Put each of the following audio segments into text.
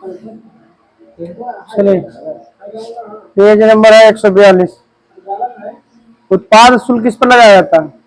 चलिए, page number है 142। उत्पाद शुल्क किस पर लगाया जाता है?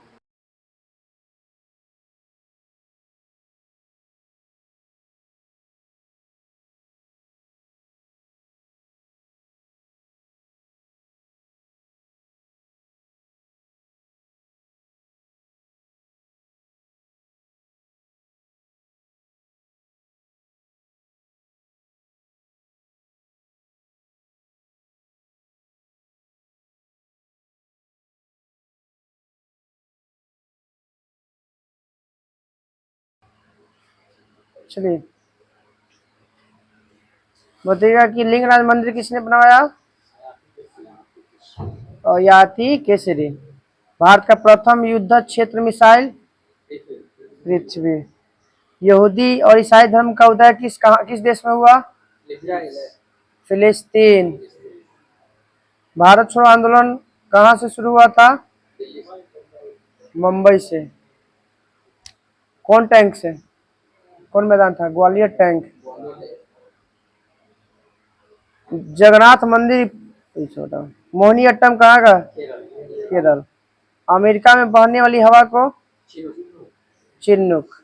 चलिए, बताइएगा कि लिंगराज मंदिर किसने बनवाया? और याति केसरी। भारत का प्रथम युद्ध क्षेत्र मिसाइल पृथ्वी। यहूदी और ईसाई धर्म का उदय किस देश में हुआ? फिलिस्तीन। भारत छोड़ो आंदोलन कहाँ से शुरू हुआ था? मुंबई से। कौन टैंक से? कौन मैदान था? ग्वालियर टैंक। जगन्नाथ मंदिर छोटा। मोहिनीअट्टम कहाँ का? केरल। अमेरिका में बहने वाली हवा को चिन्नुक।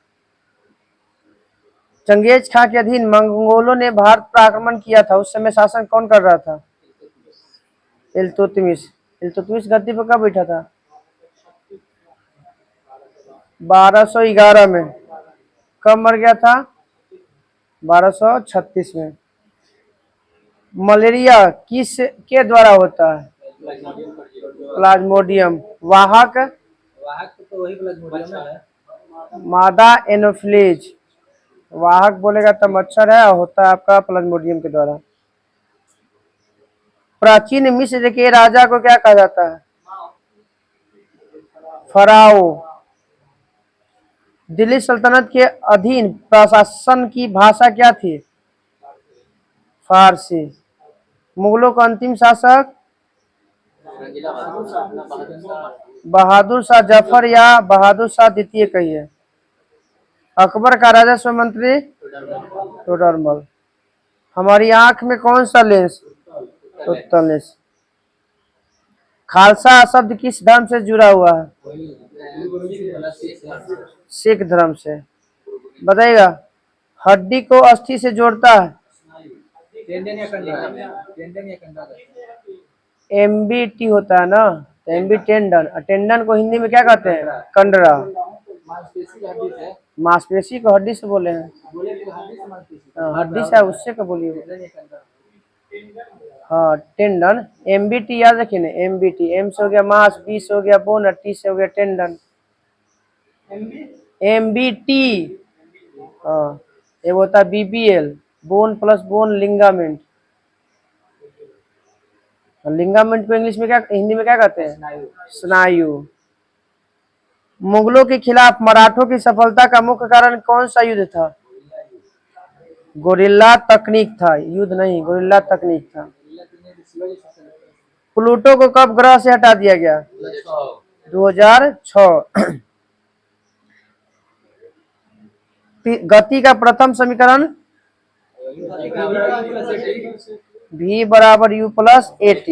चंगेज खां के अधीन मंगोलों ने भारत पर आक्रमण किया था, उस समय शासन कौन कर रहा था? इल्तुतमिश। इल्तुतमिश गद्दी पर कब बैठा था? 1211 में। कब मर गया था? 1236 में। मलेरिया किस के द्वारा होता है? प्लाज्मोडियम। वाहक मादा एनोफ्लीज। वाहक बोलेगा तो मच्छर है, होता है आपका प्लाज्मोडियम के द्वारा। प्राचीन मिस्र के राजा को क्या कहा जाता है? फराओ। दिल्ली सल्तनत के अधीन प्रशासन की भाषा क्या थी? फारसी। मुगलों का अंतिम शासक? बहादुर शाह जफर या बहादुर शाह द्वितीय कहिए। अकबर का राजस्व मंत्री? टोडरमल। हमारी आंख में कौन सा लेंस? उत्तल लेंस। खालसा शब्द किस धर्म से जुड़ा हुआ है? सिख धर्म से। बताइएगा, हड्डी को अस्थि से जोड़ता है? एमबीटी होता है ना, तो एमबी टेंडन। टेंडन को हिंदी में क्या कहते हैं? कंडरा। मांसपेशी को हड्डी से बोले हैं। हड्डी से उससे का बोलिए। हाँ, टेंडन। एमबीटी याद रखिए ना, एमबीटी। एम से हो गया मांस, बी से हो गया बोन, और टी से हो गया टेंडन। एमबीटी। हाँ, ये होता है BBL, bone plus bone ligament. Ligament को इंग्लिश में क्या, हिंदी में क्या कहते हैं? स्नायु। मुगलों के खिलाफ मराठों की सफलता का मुख्य कारण कौन सा युद्ध था? गोरिल्ला तकनीक था, युद्ध नहीं, गोरिल्ला तकनीक था। प्लूटो को कब ग्रह से हटा दिया गया? 2006। गति का प्रथम समीकरण? V बराबर U प्लस AT।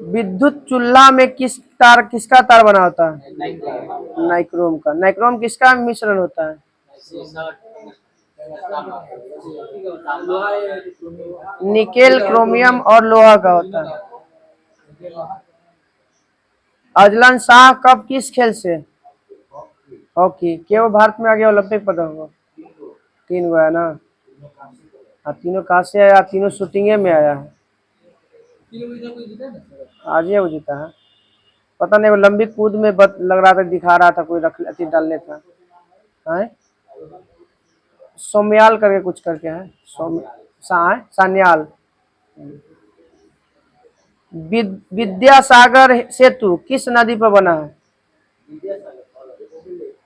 विद्युत चूल्हा में किसका तार बना होता है? नाइक्रोम का। नाइक्रोम किसका मिश्रण होता है? निकेल, क्रोमियम और लोहा का होता है। अजलन शाह कब किस खेल से? हॉकी। क्यों भारत में आ गया ओलंपिक पदक? 3 गो है ना। तीनों कहाँ से आया? तीनों शूटिंगे में आया है। आज ही वो जीता है। पता नहीं, वो लंबी कूद में लग रहा था, दिखा रहा था, कोई रख अति डालने था। है सोम्याल करके कुछ करके है। सान्याल। विद्यासागर सेतु किस नदी पर बना है?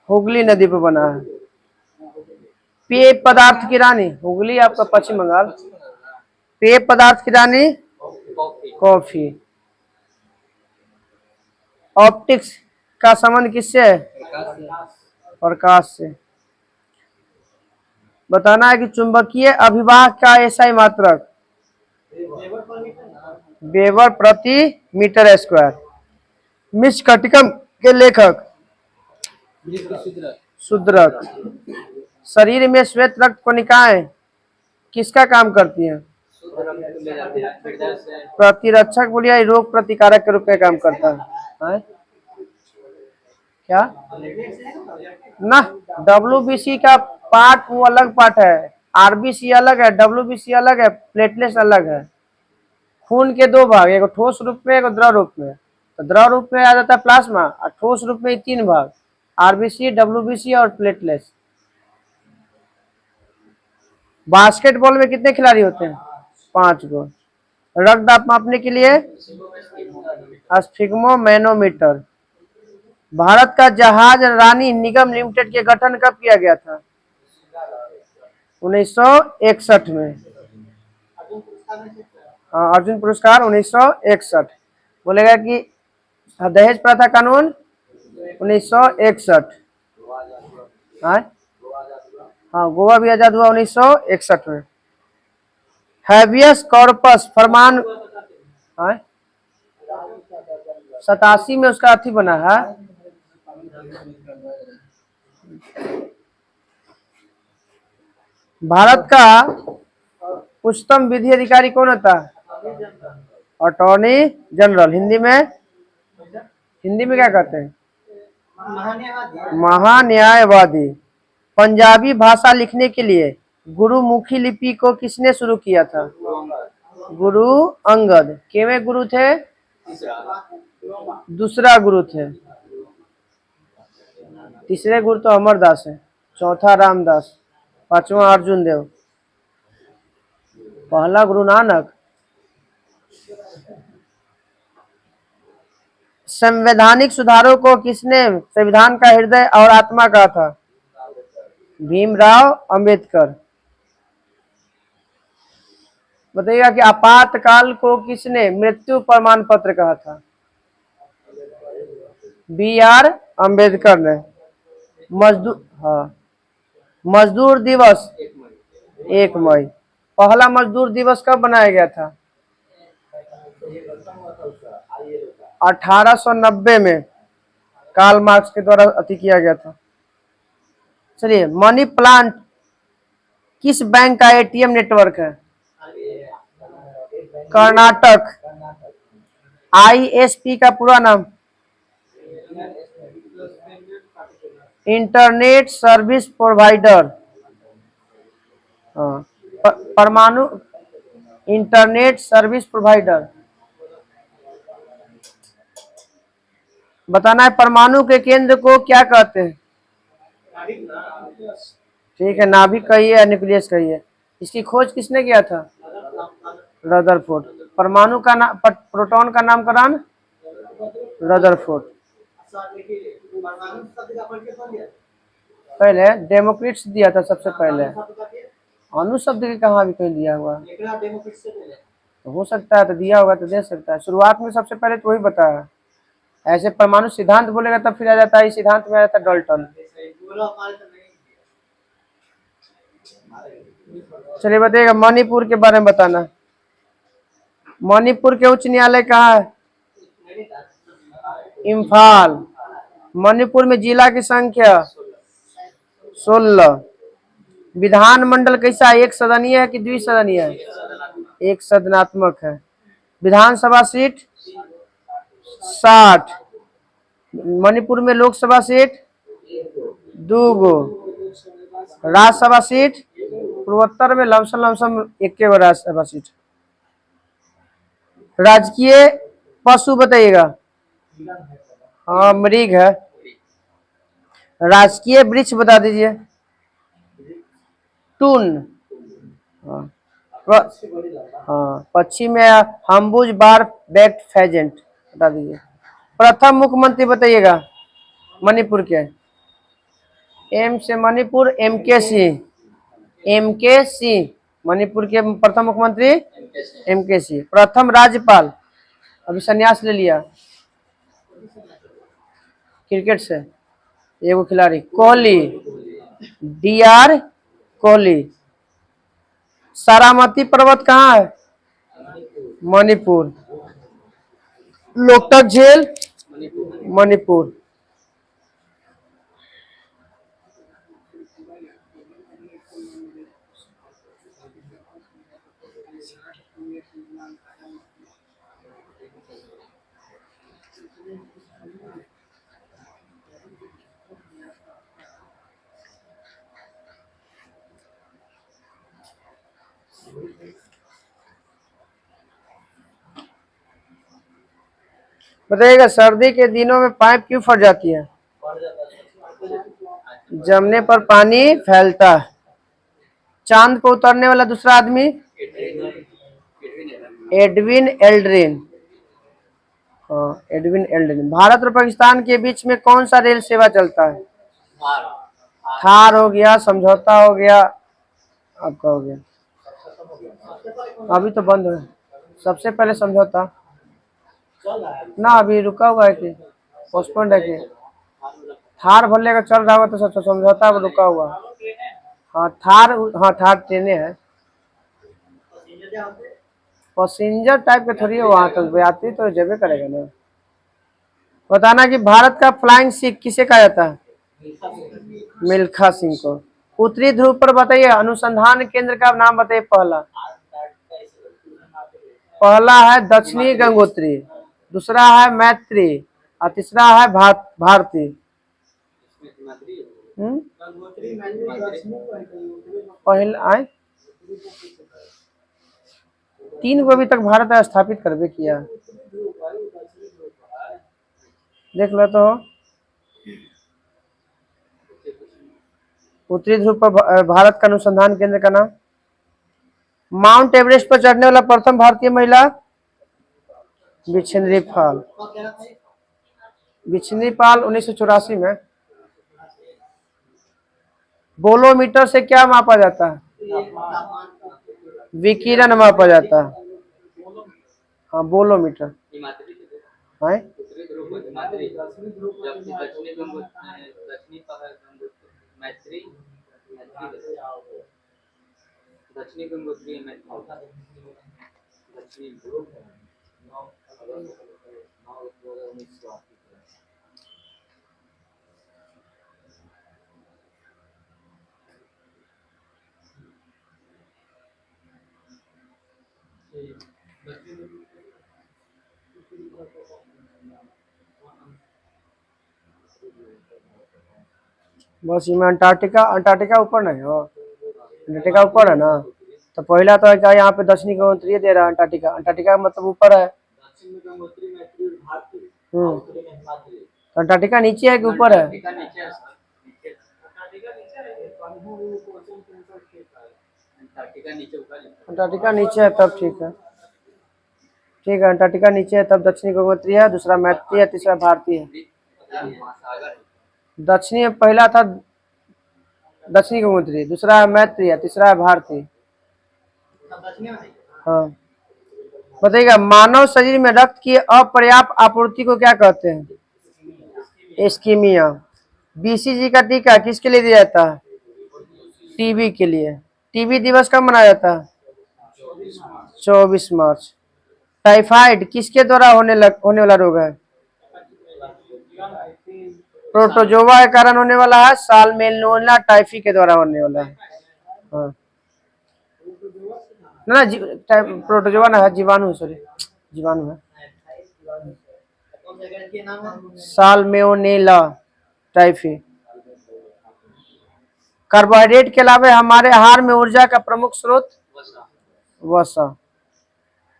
हुगली नदी पर बना है। पेय पदार्थ की रानी? हुगली आपका पश्चिम बंगाल। पेय पदार्थ की रानी? कॉफी। ऑप्टिक्स का संबंध किससे है? प्रकाश से। बताना है कि चुंबकीय अभिवाह का एसआई मात्रक वेबर प्रति मीटर स्क्वायर। मृच्छकटिकम के लेखक शूद्रक। शरीर में श्वेत रक्त कोशिकाएं किसका काम करती हैं? प्रतिरक्षक बोलिए, रोग प्रतिकारक के रूप में काम करता है। क्या ना, डब्ल्यूबीसी का पार्ट वो अलग पार्ट है, आरबीसी अलग है, डब्ल्यूबीसी अलग है, प्लेटलेट्स अलग है। खून के दो भाग, एक ठोस रूप में, एक द्रव रूप में। तो द्रव रूप में आ जाता है प्लाज्मा, और ठोस रूप में तीन भाग, आरबीसी, डब्ल्यूबीसी और प्लेटलेट्स। बास्केटबॉल में कितने खिलाड़ी होते हैं? 5 गो। रक्तदाब मापने के लिए स्फिग्मोमैनोमीटर। भारत का जहाज रानी निगम लिमिटेड के गठन कब किया गया था? 1961 में। अर्जुन पुरस्कार 1961। बोलेगा कि दहेज प्रथा कानून 1961। हाँ, गोवा भी आजाद हुआ 1961 में। हैबियस कॉर्पस फरमान 87 में उसका अर्थी बना है। भारत का उच्चतम विधि अधिकारी कौन होता है? Attorney general. हिंदी में क्या कहते हैं? महान्यायवादी। पंजाबी भाषा लिखने के लिए गुरुमुखी लिपि को किसने शुरू किया था? गुरु अंगद। केवें गुरु थे? दूसरा गुरु थे। तीसरे गुरु तो अमरदास है, चौथा रामदास, पांचवा अर्जुन देव, पहला गुरु नानक। संवैधानिक सुधारों को किसने संविधान का हृदय और आत्मा कहा था? भीमराव अंबेडकर। बताइएगा कि आपातकाल को किसने मृत्यु प्रमाण पत्र कहा था? बी.आर. अंबेडकर ने। मजदूर दिवस 1 मई। पहला मजदूर दिवस कब बनाया गया था? 1890 में कार्ल मार्क्स के द्वारा अति किया गया था। चलिए, मनी प्लांट किस बैंक का एटीएम नेटवर्क है? कर्नाटक। आईएसपी का पूरा नाम? Internet service provider. परमाणु इंटरनेट सर्विस प्रोवाइडर। बताना है परमाणु के केंद्र को क्या कहते हैं? ठीक है, नाभिक कहिए या न्यूक्लियस कहिए। इसकी खोज किसने किया था? रदरफोर्ड। परमाणु का नाम, प्रोटॉन का नामकरण? रदरफोर्ड। पहले डेमोक्रिट्स दिया था सबसे पहले। अणु शब्द के कहाँ भी कहीं दिया हुआ? तो हो सकता है, तो दिया होगा तो दे सकता है। शुरुआत में सबसे पहले तो वही बताया। ऐसे परमाणु सिद्धांत बोलेगा तब फिर आ जाता है, इस सिद्धांत में आ जाता है डाल्टन। चलिए बताइएगा, मणिपुर के बारे में बताना। मणिपुर के उच्च न्यायालय कहाँ है? इम्फाल। मणिपुर में जिला की संख्या 16। विधानमंडल कैसा, एक सदनीय है कि द्विसदनीय है? एक सदनात्मक है। विधानसभा सीट 60। मणिपुर में लोकसभा सीट 2 गो। राज्यसभा सीट पूर्वोत्तर में लमसम 1 गो राज्यसभा सीट। राजकीय पशु बताइएगा। हाँ, मृग है। राजकीय वृक्ष बता दीजिए। टून। हाँ, पक्षी में हम्बुज बार बैक्ड फेजेंट बता दीजिए। प्रथम मुख्यमंत्री बताइएगा मणिपुर के। एम से मणिपुर, एमके सिंह। एमके सिंह मणिपुर के प्रथम मुख्यमंत्री, एमके सिंह। प्रथम राज्यपाल, अभी संन्यास ले लिया क्रिकेट से, एगो खिलाड़ी कोहली, डी.आर. कोहली। सारामती पर्वत कहाँ है? मणिपुर। लोकटक झील मणिपुर। बताइएगा सर्दी के दिनों में पाइप क्यों फट जाती है? जमने पर पानी फैलता है। चांद पर उतरने वाला दूसरा आदमी? Edwin Aldrin. हाँ, एडविन एल्ड्रिन। भारत और पाकिस्तान के बीच में कौन सा रेल सेवा चलता है? थार हो गया, समझौता हो गया, आपका हो गया, अभी तो बंद है। सबसे पहले समझौता ना, अभी रुका हुआ है कि पोस्टपोन्ड है कि थार भरने का चल रहा हुआ तो समझौता अब रुका हुआ। हाँ थार, हाँ थार ट्रेनें है। पैसेंजर टाइप के थोड़ी है, वहां तक यात्री तो जेबे करेगा ना। बताना कि भारत का फ्लाइंग सिख किसे कहा जाता है? मिल्खा सिंह को। उत्तरी ध्रुव पर बताइए अनुसंधान केंद्र का नाम बताइए। पहला पहला है दक्षिणी गंगोत्री, दूसरा है मैत्री और तीसरा है भारती। पहला आए तीन को अभी तक भारत स्थापित करबे किया। देख लो तो उत्तरी ध्रुव पर भारत का अनुसंधान केंद्र का नाम। माउंट एवरेस्ट पर चढ़ने वाला प्रथम भारतीय महिला? बिछेंद्री पाल। बिछेंद्री पाल 1984 में। बोलोमीटर से क्या मापा जाता है? विकिरण मापा जाता है। हाँ बोलोमीटर है। बस इसमें अंटार्कटिका, अंटार्कटिका ऊपर नहीं हो, अंटार्कटिका ऊपर है ना। तो पहला तो क्या यहाँ पे दक्षिणी गंगोत्री दे रहा है अंटार्कटिका, अंटार्कटिका का मतलब ऊपर है। तो अंटार्कटिका नीचे है कि ऊपर है? अंटार्कटिका नीचे है तब ठीक है। ठीक है, अंटार्कटिका नीचे है तब दक्षिणी गंगोत्री है, दूसरा मैत्री है, तीसरा भारतीय है। दक्षिणी पहला था दक्षिणी गंगोत्री, दूसरा है मैत्री है, तीसरा है भारती। हाँ बताइएगा मानव शरीर में रक्त की अपर्याप्त आपूर्ति को क्या कहते हैं? इस्कीमिया। बीसीजी का टीका किसके लिए दिया जाता है? टीबी के लिए। टीबी दिवस कब मनाया जाता है? 24 मार्च। टाइफाइड किसके द्वारा होने वाला रोग है? प्रोटोजोवा के कारण होने वाला है, साल्मोनेला टाइफी के द्वारा होने वाला है। हाँ ना, प्रोटोजोवा ना है, जीवाणु, सॉरी जीवाणु है। Salmonella typhi. कार्बोहाइड्रेट के अलावा हमारे आहार में ऊर्जा का प्रमुख स्रोत? वसा।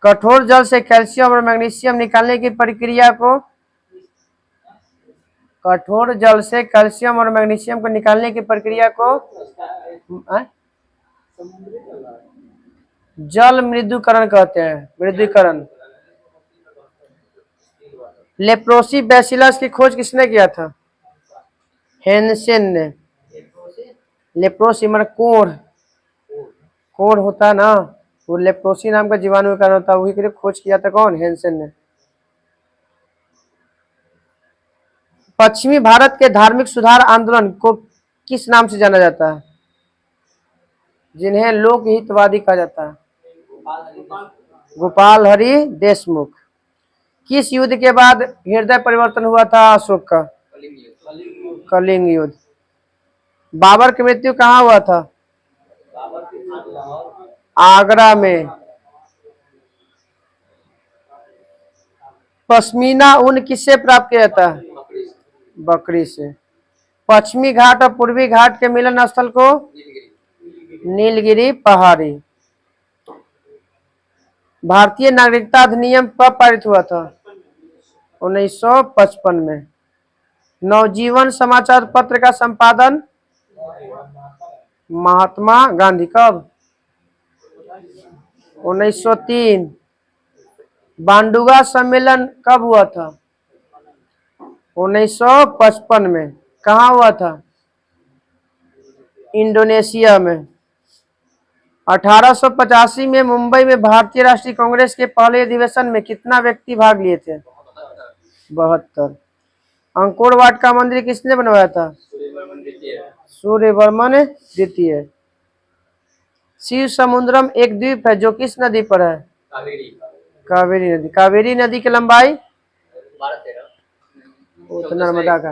कठोर जल से कैल्शियम और मैग्नीशियम निकालने की प्रक्रिया को? कठोर जल से कैल्शियम और मैग्नीशियम को निकालने की प्रक्रिया को जल मृदुकरण कहते हैं। मृदुकरण। लेप्रोसी बैसिलस की खोज किसने किया था? हेंसेन ने। लेप्रोसी मतलब कोढ़, कोढ़ होता है ना, वो लेप्रोसी नाम का जीवाणु कारण होता है, वही के लिए खोज किया था कौन? हेंसेन ने। पश्चिमी भारत के धार्मिक सुधार आंदोलन को किस नाम से जाना जाता है? जिन्हें लोकहितवादी कहा जाता है? गोपाल हरि देशमुख। किस युद्ध के बाद हृदय परिवर्तन हुआ था अशोक का? कलिंग युद्ध। बाबर की मृत्यु कहाँ हुआ था? आगरा में। पश्मीना ऊन किससे प्राप्त किया जाता है? बकरी से। पश्चिमी घाट और पूर्वी घाट के मिलन स्थल को? नीलगिरी पहाड़ी। भारतीय नागरिकता अधिनियम कब पारित हुआ था? 1955 में। नवजीवन समाचार पत्र का संपादन? महात्मा गांधी। कब? 1903। बांडुगा सम्मेलन कब हुआ था? 1955 में। कहाँ हुआ था? इंडोनेशिया में। 1885 में मुंबई में भारतीय राष्ट्रीय कांग्रेस के पहले अधिवेशन में कितना व्यक्ति भाग लिए थे? 72। अंकोर वाट का मंदिर किसने बनवाया था? सूर्यवर्मन द्वितीय। शिव समुद्रम एक द्वीप है जो किस नदी पर है? कावेरी नदी। कावेरी नदी की लंबाई? वो तो नर्मदा का,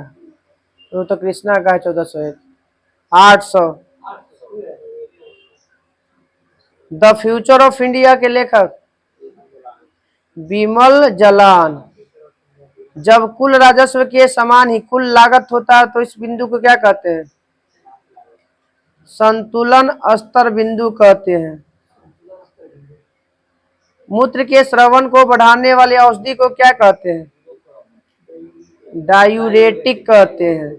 वो तो कृष्णा का है 1401। 800। द फ्यूचर ऑफ इंडिया के लेखक? बिमल जलान। जब कुल राजस्व के समान ही कुल लागत होता है तो इस बिंदु को क्या कहते हैं? संतुलन स्तर बिंदु कहते हैं। मूत्र के स्रवण को बढ़ाने वाली औषधि को क्या कहते हैं? डायूरेटिक कहते हैं।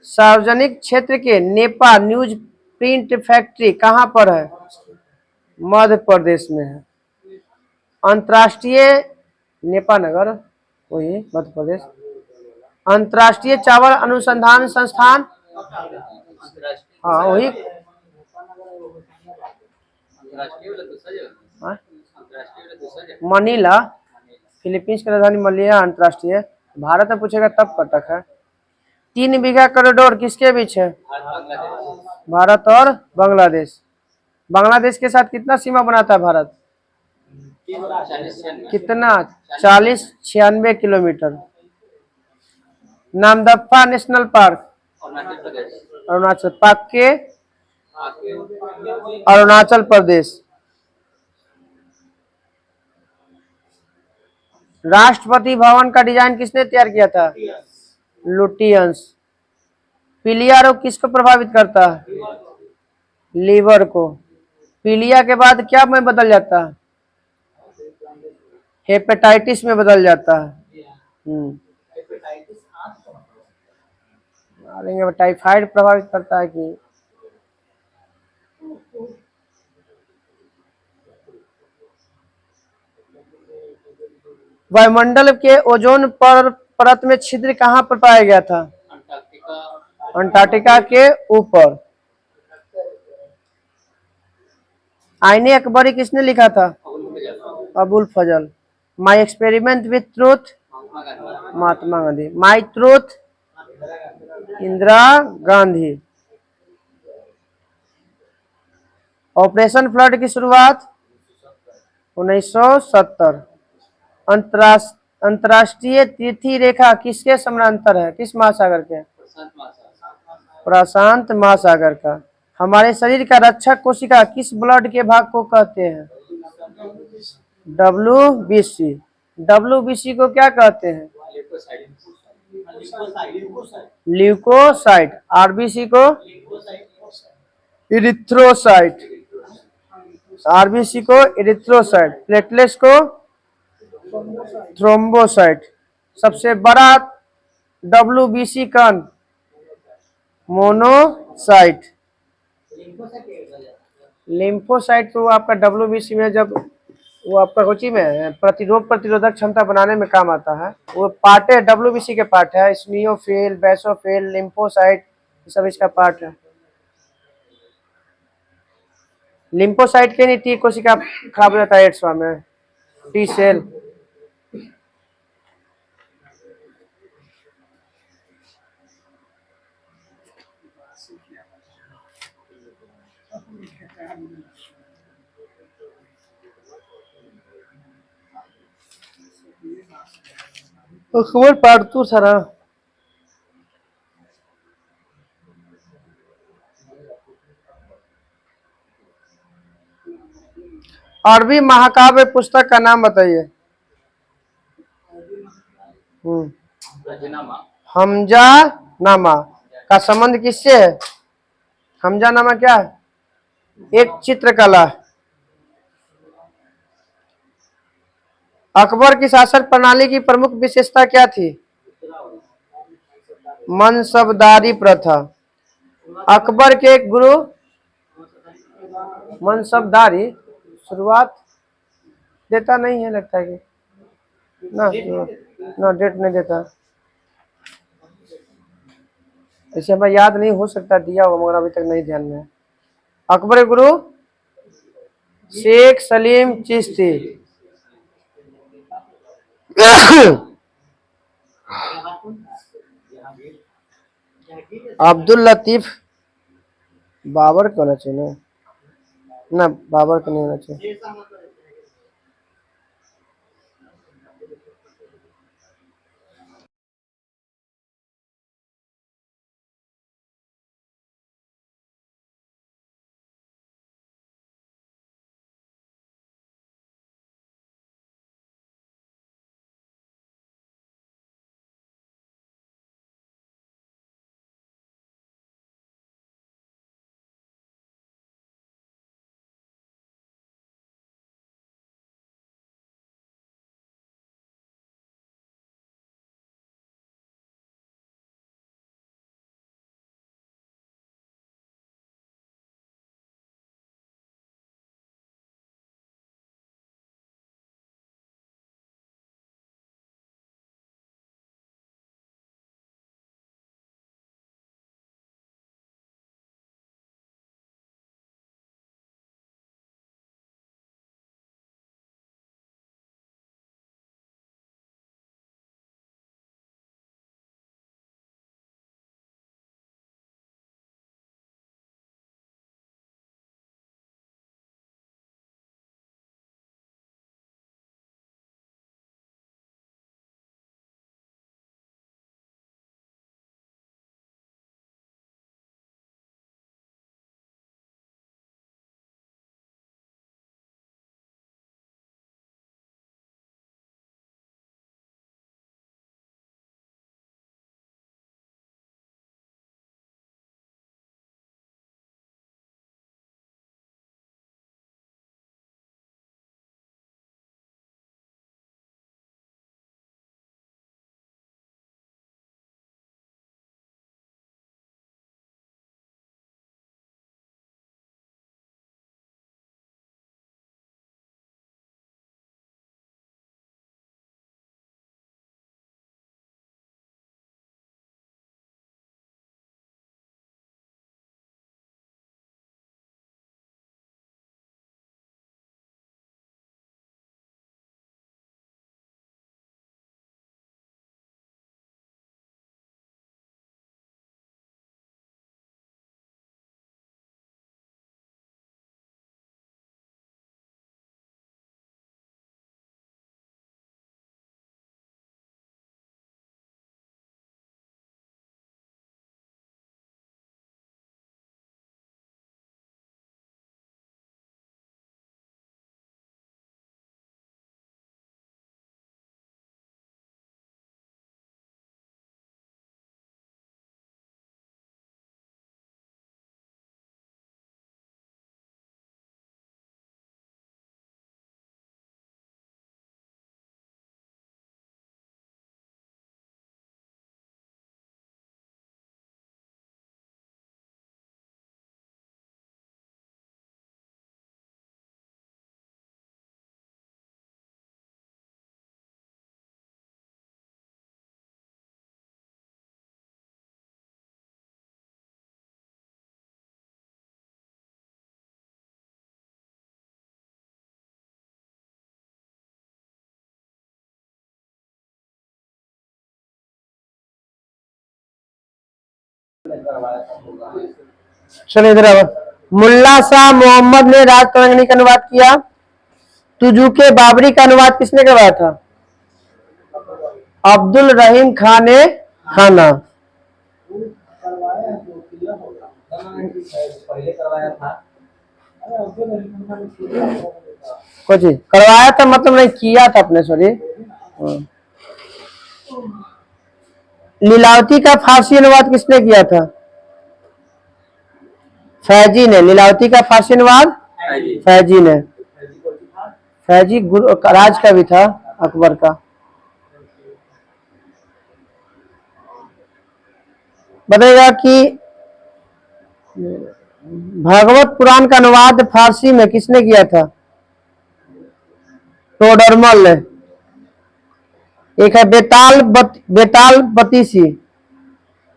सार्वजनिक क्षेत्र के नेपा न्यूज प्रिंट फैक्ट्री कहाँ पर है? मध्य प्रदेश में है। अंतर्राष्ट्रीय नेपा नगर, वही मध्य प्रदेश। अंतर्राष्ट्रीय चावल अनुसंधान संस्थान? हाँ वही। मनीला, फिलीपींस की राजधानी मनीला अंतर्राष्ट्रीय। भारत में पूछेगा तब कटक है। 3 बीघा कॉरिडोर किसके बीच है? भारत और बांग्लादेश। बांग्लादेश के साथ कितना सीमा बनाता है भारत? कितना? 40-96 kilometre. Namdapha national park? Arunachal. पाक के? अरुणाचल प्रदेश। राष्ट्रपति भवन का डिजाइन किसने तैयार किया था? लुटियंस। पीलिया रोग किसको प्रभावित करता है? लीवर को। पीलिया के बाद क्या में बदल जाता है? हेपेटाइटिस में बदल जाता है। टाइफाइड प्रभावित करता है कि? वायुमंडल के ओजोन परत में छिद्र कहाँ पर पाया गया था? अंटार्कटिका के ऊपर। आईने अकबरी किसने लिखा था? Abul Fazal. My experiment with truth? Mahatma Gandhi. My truth? Indira Gandhi. Operation flood की शुरुआत? 1970। अंतरराष्ट्रीय तिथि रेखा किसके समानांतर है? किस महासागर के? प्रशांत महासागर का। हमारे शरीर का रक्षक कोशिका किस ब्लड के भाग को कहते हैं? WBC। WBC को क्या कहते हैं? ल्यूकोसाइट। RBC को? इरिथ्रोसाइट। RBC को इरिथ्रोसाइट। प्लेटलेट्स को? थ्रोम्बोसाइट। सबसे बड़ा WBC कण? मोनोसाइट। लिम्फोसाइट तो आपका WBC में जब वो आपका रुचि में प्रतिरोध प्रतिरोधक क्षमता बनाने में काम आता है। वो पार्ट है, WBC के पार्ट है। स्मियोफिल, बेसोफिल, लिम्फोसाइट सब इसका पार्ट है। लिम्फोसाइट के नहीं टी कोशिका खराब हो जाता है एड्स में। T cell. अकबर पार्ट 2 था ना। अरबी महाकाव्य पुस्तक का नाम बताइए। हम्म, हमजा नामा का संबंध किससे है? हमजा नामा क्या है? एक चित्रकला। अकबर की शासन प्रणाली की प्रमुख विशेषता क्या थी? मनसबदारी प्रथा। अकबर के गुरु मनसबदारी शुरुआत देता नहीं है, लगता है कि ना ना डेट नहीं देता। ऐसे हमें याद नहीं, हो सकता दिया हो मगर अभी तक नहीं ध्यान में है। अकबर के गुरु शेख सलीम चिश्ती। अब्दुल लतीफ बाबर का होना चाहिए ना? ना, बाबर का नहीं होना चाहिए। चलो इधर आओ। मुल्ला शाह मोहम्मद ने राज तरंगिणी का अनुवाद किया। तुजुके बाबरी का अनुवाद किसने करवाया था? अब्दुल रहीम खान ने खाना। कुछ करवाया था मतलब नहीं किया था अपने, सॉरी। लीलावती का फारसी अनुवाद किसने किया था? फैजी ने। लीलावती का फारसी अनुवाद फैजी ने। फैजी राज का भी था, अकबर का। बताएगा कि भागवत पुराण का अनुवाद फारसी में किसने किया था? टोडरमल ने। एक है बेताल बतीसी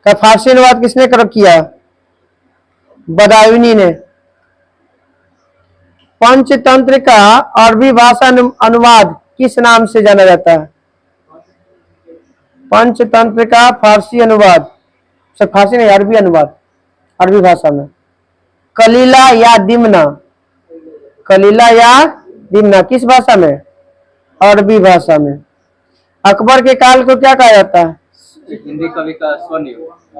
का फारसी अनुवाद किसने किया? बदायूनी ने। पंचतंत्र का अरबी भाषा अनुवाद किस नाम से जाना जाता है? पंचतंत्र का फारसी अनुवाद, सब फारसी नहीं, अरबी अनुवाद, अरबी भाषा में। कलीला या दिमना, कलीला या दिमना किस भाषा में? अरबी भाषा में। अकबर के काल को क्या कहा जाता है? हिंदी कवि का स्वर्ण,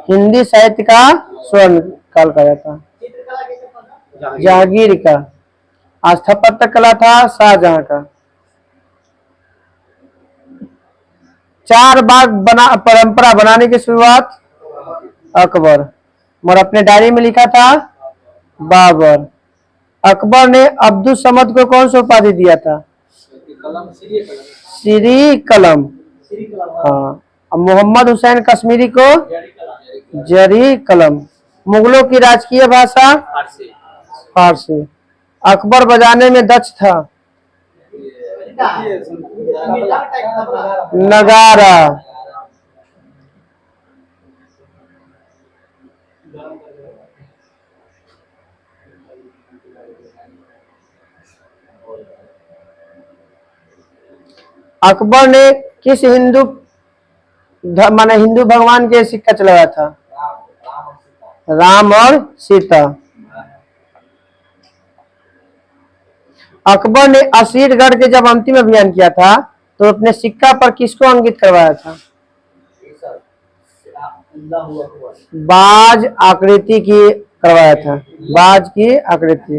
हिंदी साहित्य का स्वर्ण काल कहा जाता है। जहांगीर का। स्थापत्य कला था शाहजहां का। 4 बाग परंपरा बनाने की शुरुआत अकबर, और अपने डायरी में लिखा था बाबर। अकबर ने अब्दुल समद को कौन सा उपाधि दिया था? श्री कलम। हाँ। मोहम्मद हुसैन कश्मीरी को जरी कलम। मुगलों की राजकीय भाषा फारसी। अकबर बजाने में दक्ष था। नगारा। अकबर ने किस माने हिंदू भगवान के सिक्का चलाया था? राम और सीता। अकबर ने असीरगढ़ के जब अंतिम अभियान किया था तो अपने सिक्का पर किसको अंकित करवाया था? बाज आकृति की करवाया था। बाज की आकृति।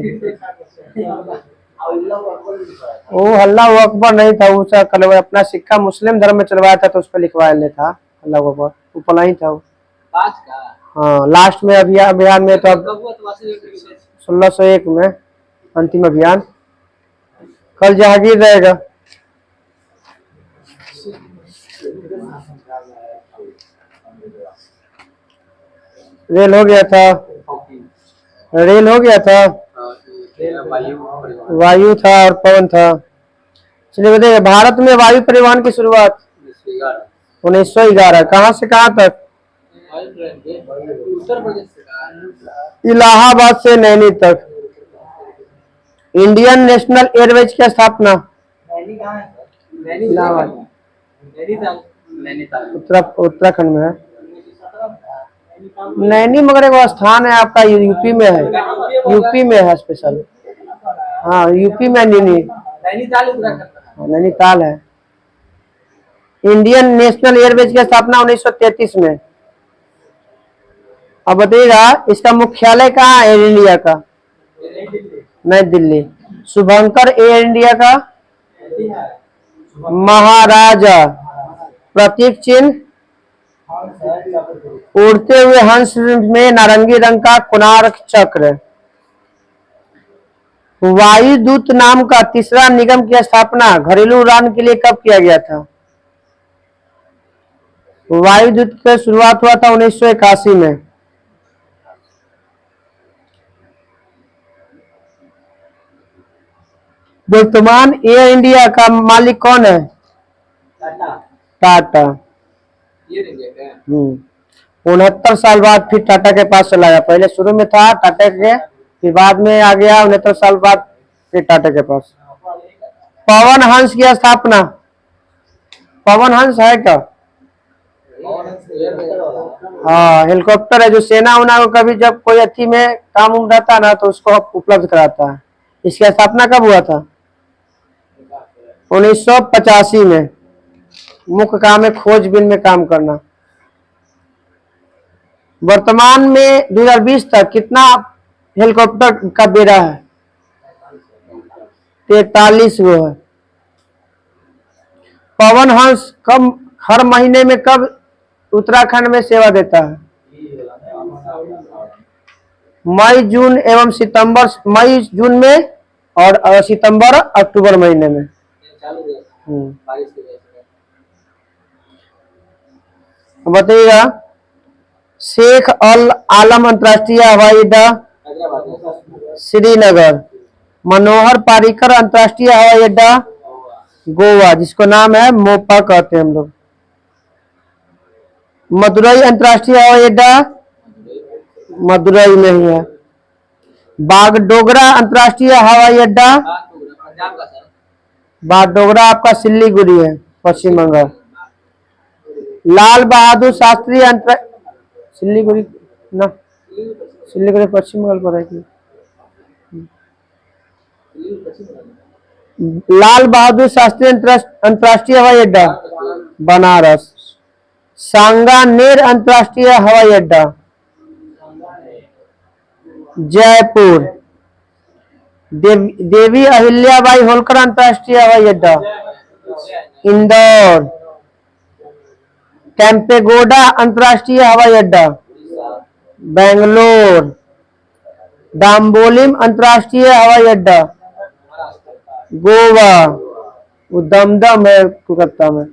वो अल्लाह अकबर नहीं था, उसका अपना सिक्का मुस्लिम धर्म में चलवाया था तो उस पर लिखवाया था अल्लाह अकबर, वो पला ही था वो। हाँ, लास्ट में अभियान में तो 1601 में अंतिम अभियान। कल जहांगीर रहेगा। रेल हो गया था, रेल हो गया था, वायु था और पवन था। चलिए बताइए, भारत में वायु परिवहन की शुरुआत 1911। कहाँ से कहाँ तक? इलाहाबाद से नैनी तक। इंडियन नेशनल एयरवेज की स्थापना उत्तराखंड में है। नैनी मगर एक स्थान है आपका, यूपी में है, यूपी में है स्पेशल। हाँ, यूपी में नैनीताल है। इंडियन नेशनल एयरवेज की स्थापना 1933 में। अब बताइएगा इसका मुख्यालय कहाँ है? एयर इंडिया का नई दिल्ली। शुभंकर एयर इंडिया का महाराजा। प्रतीक चिन्ह उड़ते हुए हंस में नारंगी रंग का कोणार्क चक्र। वायुदूत नाम का तीसरा निगम की स्थापना घरेलू उड़ान के लिए कब किया गया था? वायुदूत की शुरुआत हुआ था 1981 में। वर्तमान एयर इंडिया का मालिक कौन है? टाटा। 69 साल बाद फिर टाटा के पास चला गया। पहले शुरू में था टाटा के, फिर बाद में आ गया 69 साल बाद फिर टाटा के पास। पवन हंस की स्थापना। पवन हंस है क्या? हाँ, हेलीकॉप्टर है जो सेना उना को कभी जब कोई अच्छी में काम उम रहता ना तो उसको उपलब्ध कराता है। इसकी स्थापना कब हुआ था? 1985 में। मुख्य काम है खोजबीन में काम करना। वर्तमान में 2020 तक कितना हेलीकॉप्टर का बेड़ा है? 43 गो है। पवन हंस कब हर महीने में कब उत्तराखंड में सेवा देता है? मई जून एवं सितंबर, मई जून में और सितंबर अक्टूबर महीने में। बताइएगा, शेख अल आलम अंतर्राष्ट्रीय हवाई अड्डा श्रीनगर। मनोहर पारिकर अंतर्राष्ट्रीय हवाई अड्डा गोवा, जिसको नाम है मोपा कहते हैं हम लोग। मदुरई अंतर्राष्ट्रीय हवाई अड्डा मदुरई में ही है। बागडोगरा अंतर्राष्ट्रीय हवाई अड्डा, बागडोगरा आपका सिल्लीगुड़ी है, पश्चिम बंगाल। लाल बहादुर शास्त्री सिल्लीगुड़ी ना, सिल्लीगुड़ी पश्चिम बंगाल पर है कि? लाल बहादुर शास्त्री अंतर्राष्ट्रीय हवाई अड्डा बनारस। सांगानेर अंतर्राष्ट्रीय हवाई अड्डा जयपुर। देवी अहिल्याबाई होलकर अंतर्राष्ट्रीय हवाई अड्डा इंदौर। कैंपेगोडा अंतर्राष्ट्रीय हवाई अड्डा बेंगलोर। डाम्बोलिम अंतर्राष्ट्रीय हवाई अड्डा गोवा, वो दमदम है कोलकाता में।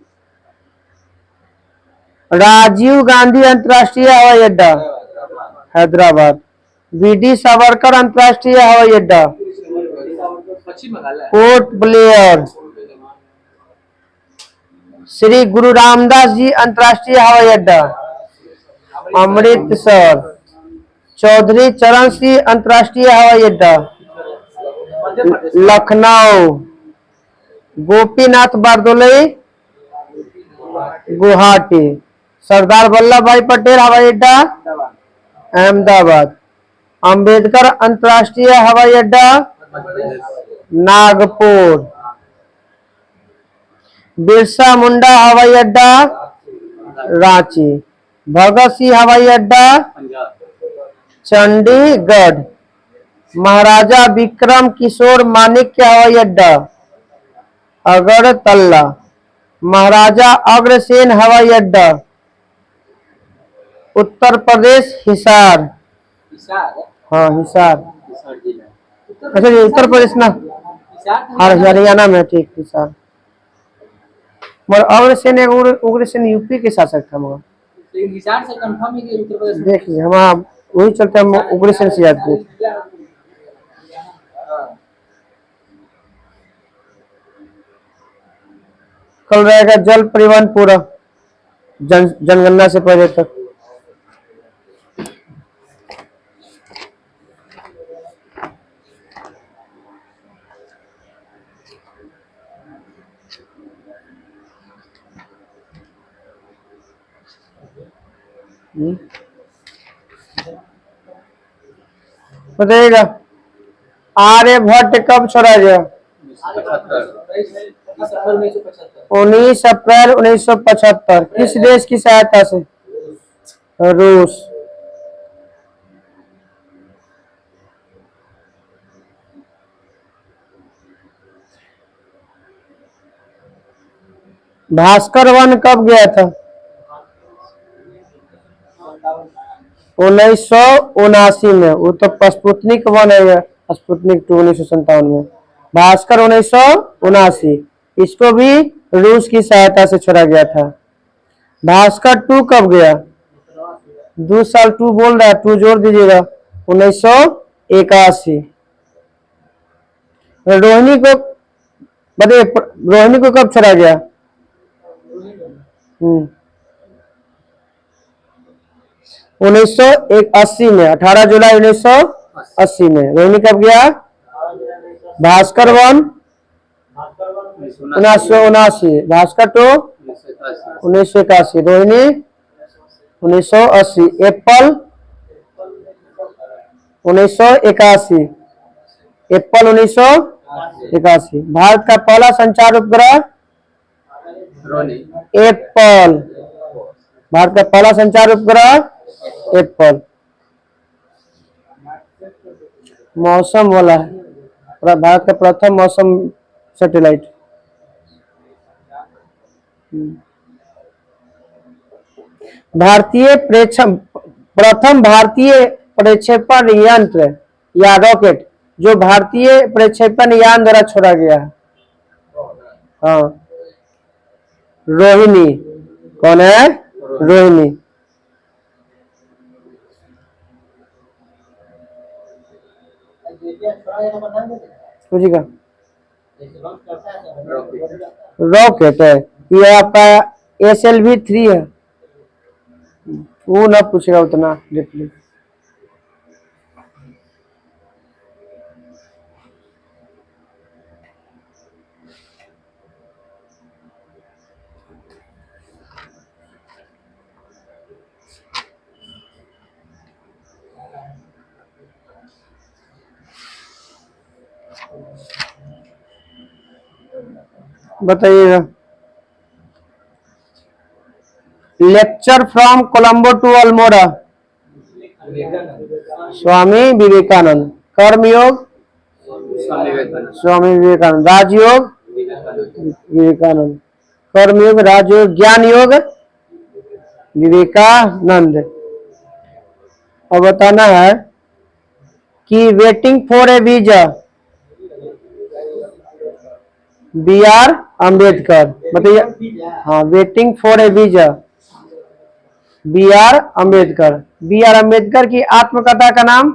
राजीव गांधी अंतर्राष्ट्रीय हवाई अड्डा हैदराबाद। वीडी सावरकर अंतर्राष्ट्रीय हवाई अड्डा पोर्ट ब्लेयर। श्री गुरु रामदास जी अंतर्राष्ट्रीय हवाई अड्डा अमृतसर। चौधरी चरण सिंह अंतर्राष्ट्रीय हवाई अड्डा लखनऊ। गोपीनाथ बारदोलई गुवाहाटी। सरदार वल्लभ भाई पटेल हवाई अड्डा अहमदाबाद। अंबेडकर अंतर्राष्ट्रीय हवाई अड्डा नागपुर। बिरसा मुंडा हवाई अड्डा रांची। भगत सिंह हवाई अड्डा चंडीगढ़। महाराजा विक्रम किशोर मानिक्य हवाई अड्डा अगरतला। महाराजा अग्रसेन हवाई अड्डा उत्तर प्रदेश हिसार। हाँ हिसार, अच्छा ये उत्तर प्रदेश ना, हरियाणा में, ठीक हिसार। मगर अग्रसेन उग्रसेन यूपी के शासक था। मगर हिसार से कंफर्म है कि उत्तर प्रदेश में? देख लीजिए, हम वही चलते हम उग्रसेन से याद किए। कल रहेगा जल परिवहन पूरा जनगणना से पहले तक। बताइएगा, आर्यभट्ट कब छोड़ा गया? 19 अप्रैल 1975। किस देश की सहायता से? रूस। भास्कर 1 कब गया था? 1979 में। वो तो स्पुतनिक 1 है, स्पुतनिक 2 1957 में। भास्कर 1979, इसको भी रूस की सहायता से छोड़ा गया था। भास्कर 2 कब गया? 2 साल 2 बोल रहा है, 2 जोड़ दीजिएगा, 1981। रोहिणी को बताइए, रोहिणी को कब छोड़ा गया? 1980 में, 18 जुलाई 1980 में। रोहिणी कब गया? भास्कर 1 1979, भास्कर 2 1981, रोहिणी 1980। एप्पल 1981। एप्पल 1981। भारत का पहला संचार उपग्रह एप्पल। भारत का पहला संचार उपग्रह एप्पल। मौसम वाला है भारत का प्रथम मौसम सैटेलाइट। प्रथम भारतीय प्रक्षेपण यंत्र या रॉकेट जो भारतीय प्रक्षेपण यान द्वारा छोड़ा गया है। हाँ, रोहिणी। कौन है? रोहिणी। का रॉकेट है ये आपका SLV-3 है। वो ना पूछेगा उतना डीपली। बताइएगा। Lecture from Colombo to Almora. Swami Vivekananda. Karmayoga Swami Vivekananda. राजयोग विवेकानंद। कर्मयोग राजयोग। ज्ञान योग विवेकानंद। अब बताना है कि waiting for A visa BR Ambedkar. बताइए। हाँ, waiting for A visa BR Ambedkar. BR Ambedkar की आत्मकथा का नाम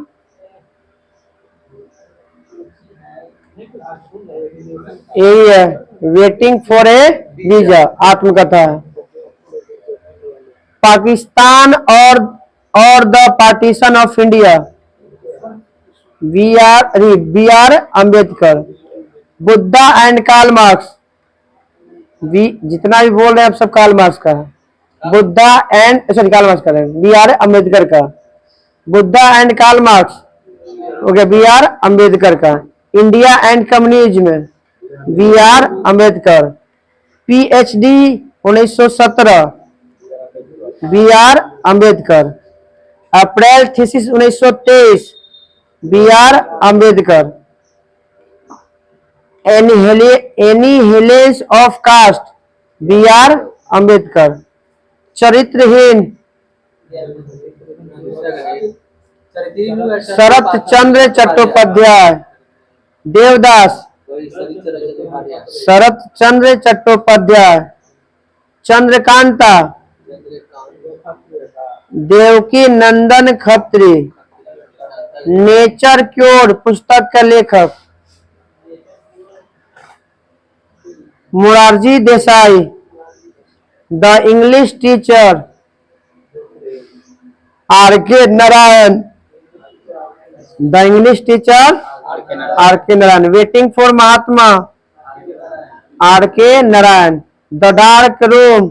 यही है, वेटिंग फॉर ए वीजा आत्मकथा। पाकिस्तान और the partition of India BR Ambedkar. Buddha and Karl Marx. जितना भी बोल रहे हैं आप सब कार्ल मार्क्स का है। बुद्धा एंड कार्ल मार्क्स का है, BR अम्बेडकर का। बुद्धा एंड कार्ल मार्क्स हो गया BR अम्बेडकर का। India and communism BR Ambedkar. PhD 1917 BR Ambedkar. April thesis 1923 BR Ambedkar. एनिहिलेंस of cast BR Ambedkar. चरित्रहीन Sharad Chandra Chattopadhyay. Devdas Sharad Chandra Chattopadhyay. Chandrakanta Devaki Nandan Khatri. Nature cure पुस्तक का लेखक Morarji Desai. The English teacher RK Narayan. The English teacher RK Narayan. Waiting for Mahatma RK Narayan. The dark room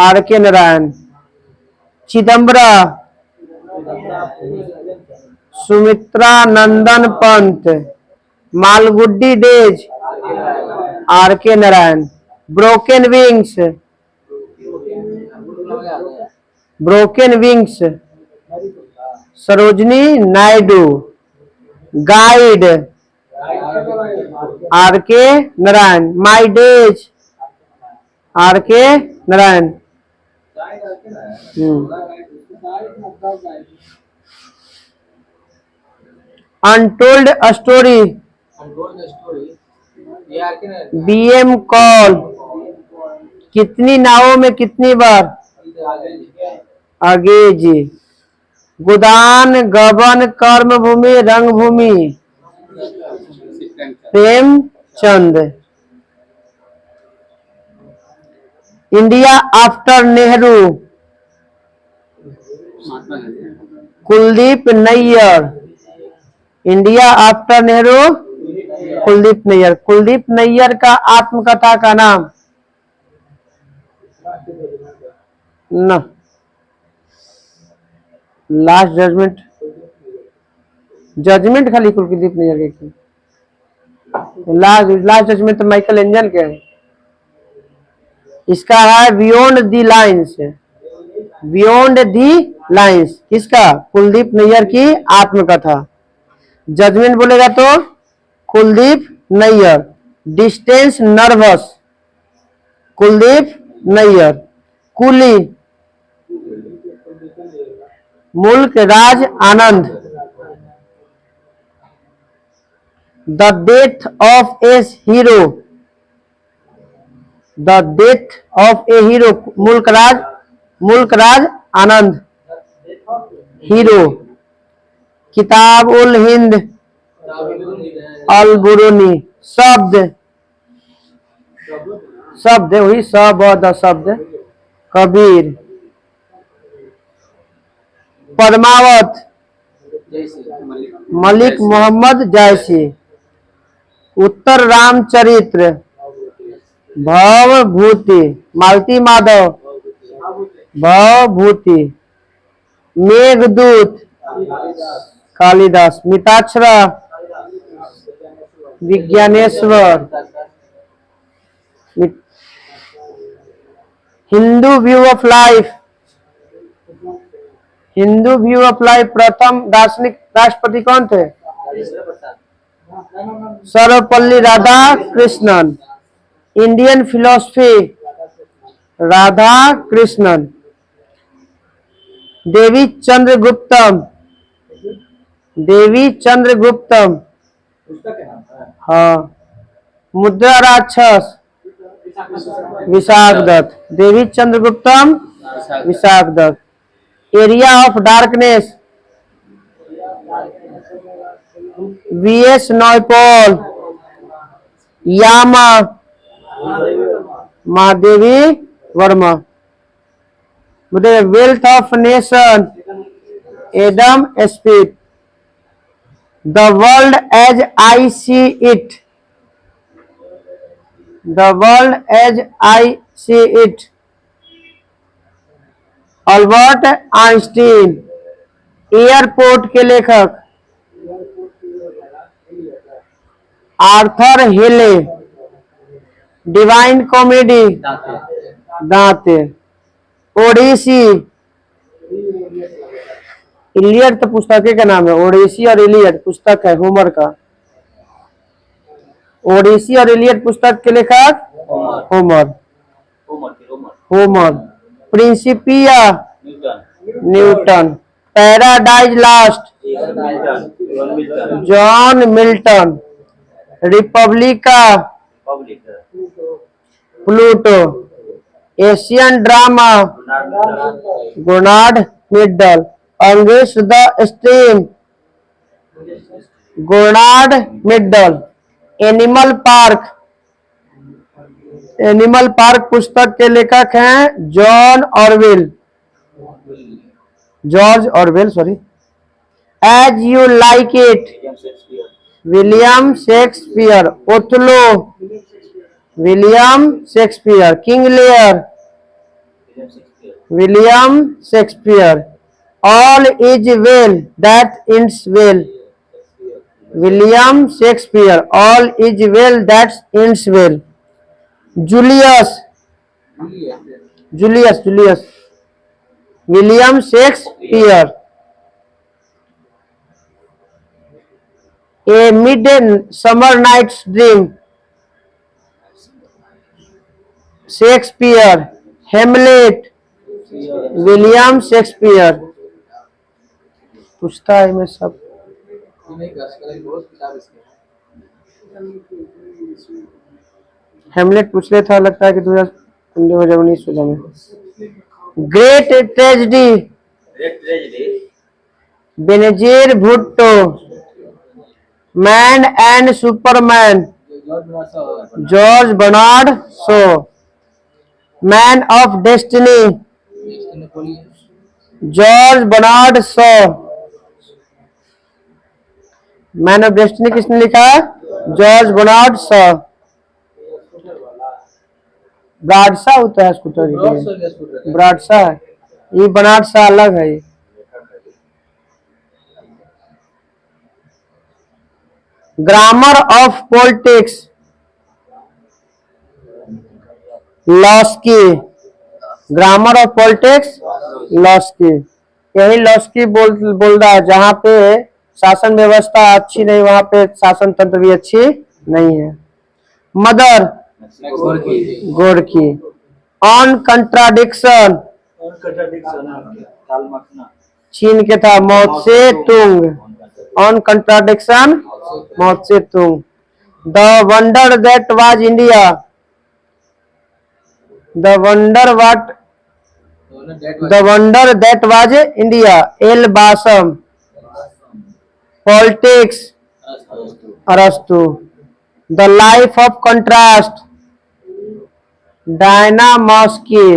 RK Narayan. Chidambara Sumitra Nandan Pant. Malgudi days RK Narayan. Broken wings Sarojini Naidu. Guide RK Narayan. My days RK Narayan. Untold story BM call. कितनी नावों में कितनी बार आगे जी। गोदान Gaban Karmabhoomi Rangbhoomi Premchand. India after Nehru Kuldip Nayar. India after Nehru Kuldip Nayar. Kuldip Nayar का आत्मकथा का नाम न लास्ट जजमेंट, जजमेंट खाली कुलदीप नैयर के की। लास्ट जजमेंट तो माइकल एंजल के है। इसका है beyond the lines, beyond the lines किसका? कुलदीप नैयर की आत्मकथा। जजमेंट बोलेगा तो Kuldip Nayar. Distance nervous, Kuldip Nayar. Coolie, Mulk Raj Anand. The death of a hero, the death of a hero, Mulk Raj Anand hero. किताब उल हिंद अल बुरूनी, शब्द, शब्द वही शब्द शब्द। Kabir. Padmavat, Malik Mohammad Jayasi. Uttar Ramcharitra, Bhavabhuti, Malati Madhav Bhavabhuti. Meghdoot, Kalidas. Mitakshara, Vijnaneshwar. Hindu view of life, Hindu view of life प्रथम दार्शनिक राष्ट्रपति कौन थे? सर्वपल्ली राधा कृष्णन। Indian philosophy, Radha Krishnan. देवी चंद्रगुप्तम, देवी चंद्रगुप्तम। पुस्तक के नाम है हाँ। Mudra Rakshas, Vishakha Datta. Devi Chandraguptam, Vishakha Datta. Area of darkness, VS Naipaul. Yama, Mahadevi Verma. Wealth of nation, Adam Smith. The world as I see it, the world as I see it, Albert Einstein. Airport के लेखक आर्थर हेले। डिवाइन कॉमेडी, दांते। ओडिसी, इलियड तो पुस्तक का नाम है। ओडिसी और इलियड पुस्तक है होमर का। ओडिसी और इलियड पुस्तक के लेखक Homer. Homer. Principia, Newton. Paradise lost, John Milton. Republica, Pluto. Asian drama, Gunnar Myrdal. अंग्रेज the stream, Gunnar Myrdal. Animal park, animal park पुस्तक के लेखक हैं John Orwell, George Orwell sorry. As you like it, William Shakespeare. Othello, William Shakespeare. King Lear, William Shakespeare. All is well that ends well, William Shakespeare. All is well that ends well. Julius, Julius Julius, William Shakespeare. A mid summer night's dream, Shakespeare. Hamlet, William Shakespeare. पूछता है मैं सब। नहीं कर सकता बहुत किताब इसके हेमलेट पूछ ले था, लगता है कि 2019 में। Great tragedy, Benazir Bhutto. Man and superman, George Bernard Shaw. Man of destiny, George Bernard Shaw. Man of destiny किसने लिखा? George Bernard show. ब्राडशा होता है स्कूटर के लिए, ब्राडशा। ये बर्नार्ड शा अलग है। Grammar of politics, Laski. Grammar of politics, Laski. यही लॉस्की बोल रहा है जहां पे शासन व्यवस्था अच्छी नहीं वहां पे शासन तंत्र भी अच्छी नहीं है। मदर, गोरकी। ऑन कंट्राडिक्शन, चीन के था मौत Tse Tung. On contradiction, Mao Tse Tung. The wonder that was India, the wonder that was India, L Basham. Politics, अरस्तु। The life of contrast, Diana Mosley.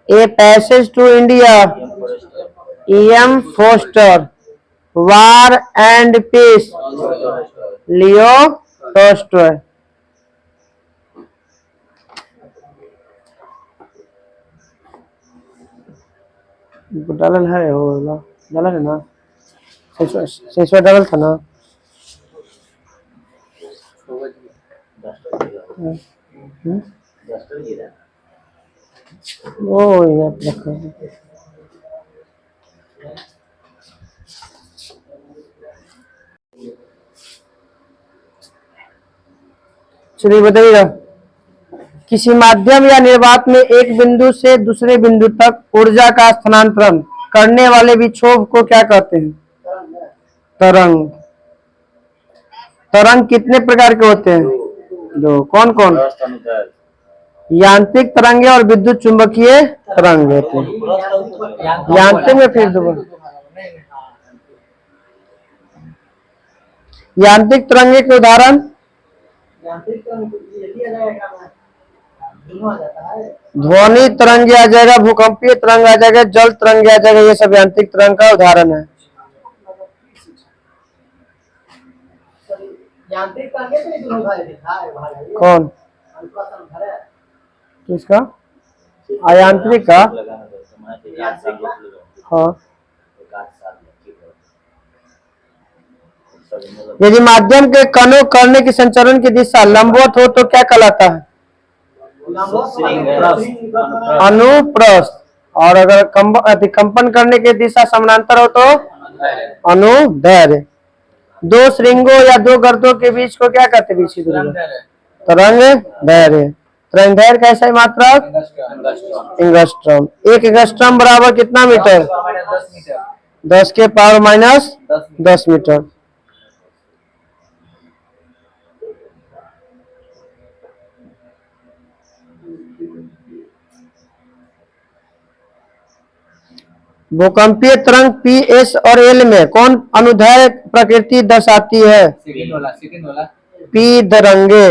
A passage to India, E.M. Forster. War and peace, Leo Tolstoy. डालल है वो, डालल है ना, शेषवा डालल था ना। ओ यहाँ पे रखा है। चलिए बताइएगा, किसी माध्यम या निर्वात में एक बिंदु से दूसरे बिंदु तक ऊर्जा का स्थानांतरण करने वाले विक्षोभ को क्या कहते हैं? तरंग। तरंग कितने प्रकार के होते हैं? दो। कौन कौन? यांत्रिक तरंगे और विद्युत चुंबकीय तरंग होते हैं। यांत्रिक में फिर दो। यांत्रिक तरंगे के उदाहरण? ध्वनि तरंग आ जाएगा, भूकंपीय तरंग आ जाएगा, जल तरंग आ जाएगा, ये सब यांत्रिक तरंग का उदाहरण है। कौन? किसका? अयांत्रिक का? हाँ। यदि माध्यम के कणों करने की संचरण की दिशा लंबवत हो तो क्या कहलाता है? अनुप्रस्थ। और अगर कंपन करने की दिशा समानांतर हो तो अनुदैर्घ्य। दो श्रृंगों या दो गर्तों के बीच को क्या कहते हैं? बीच तरंग दैर्घ्य। तरंग दैर्घ्य कैसा है मात्रक? एंगस्ट्रॉम। एक एंगस्ट्रॉम बराबर कितना मीटर? 10 के पावर माइनस 10 मीटर। भूकंपीय तरंग पी, एस और एल में कौन अनुदैर्घ्य प्रकृति दर्शाती है? पी तरंगे।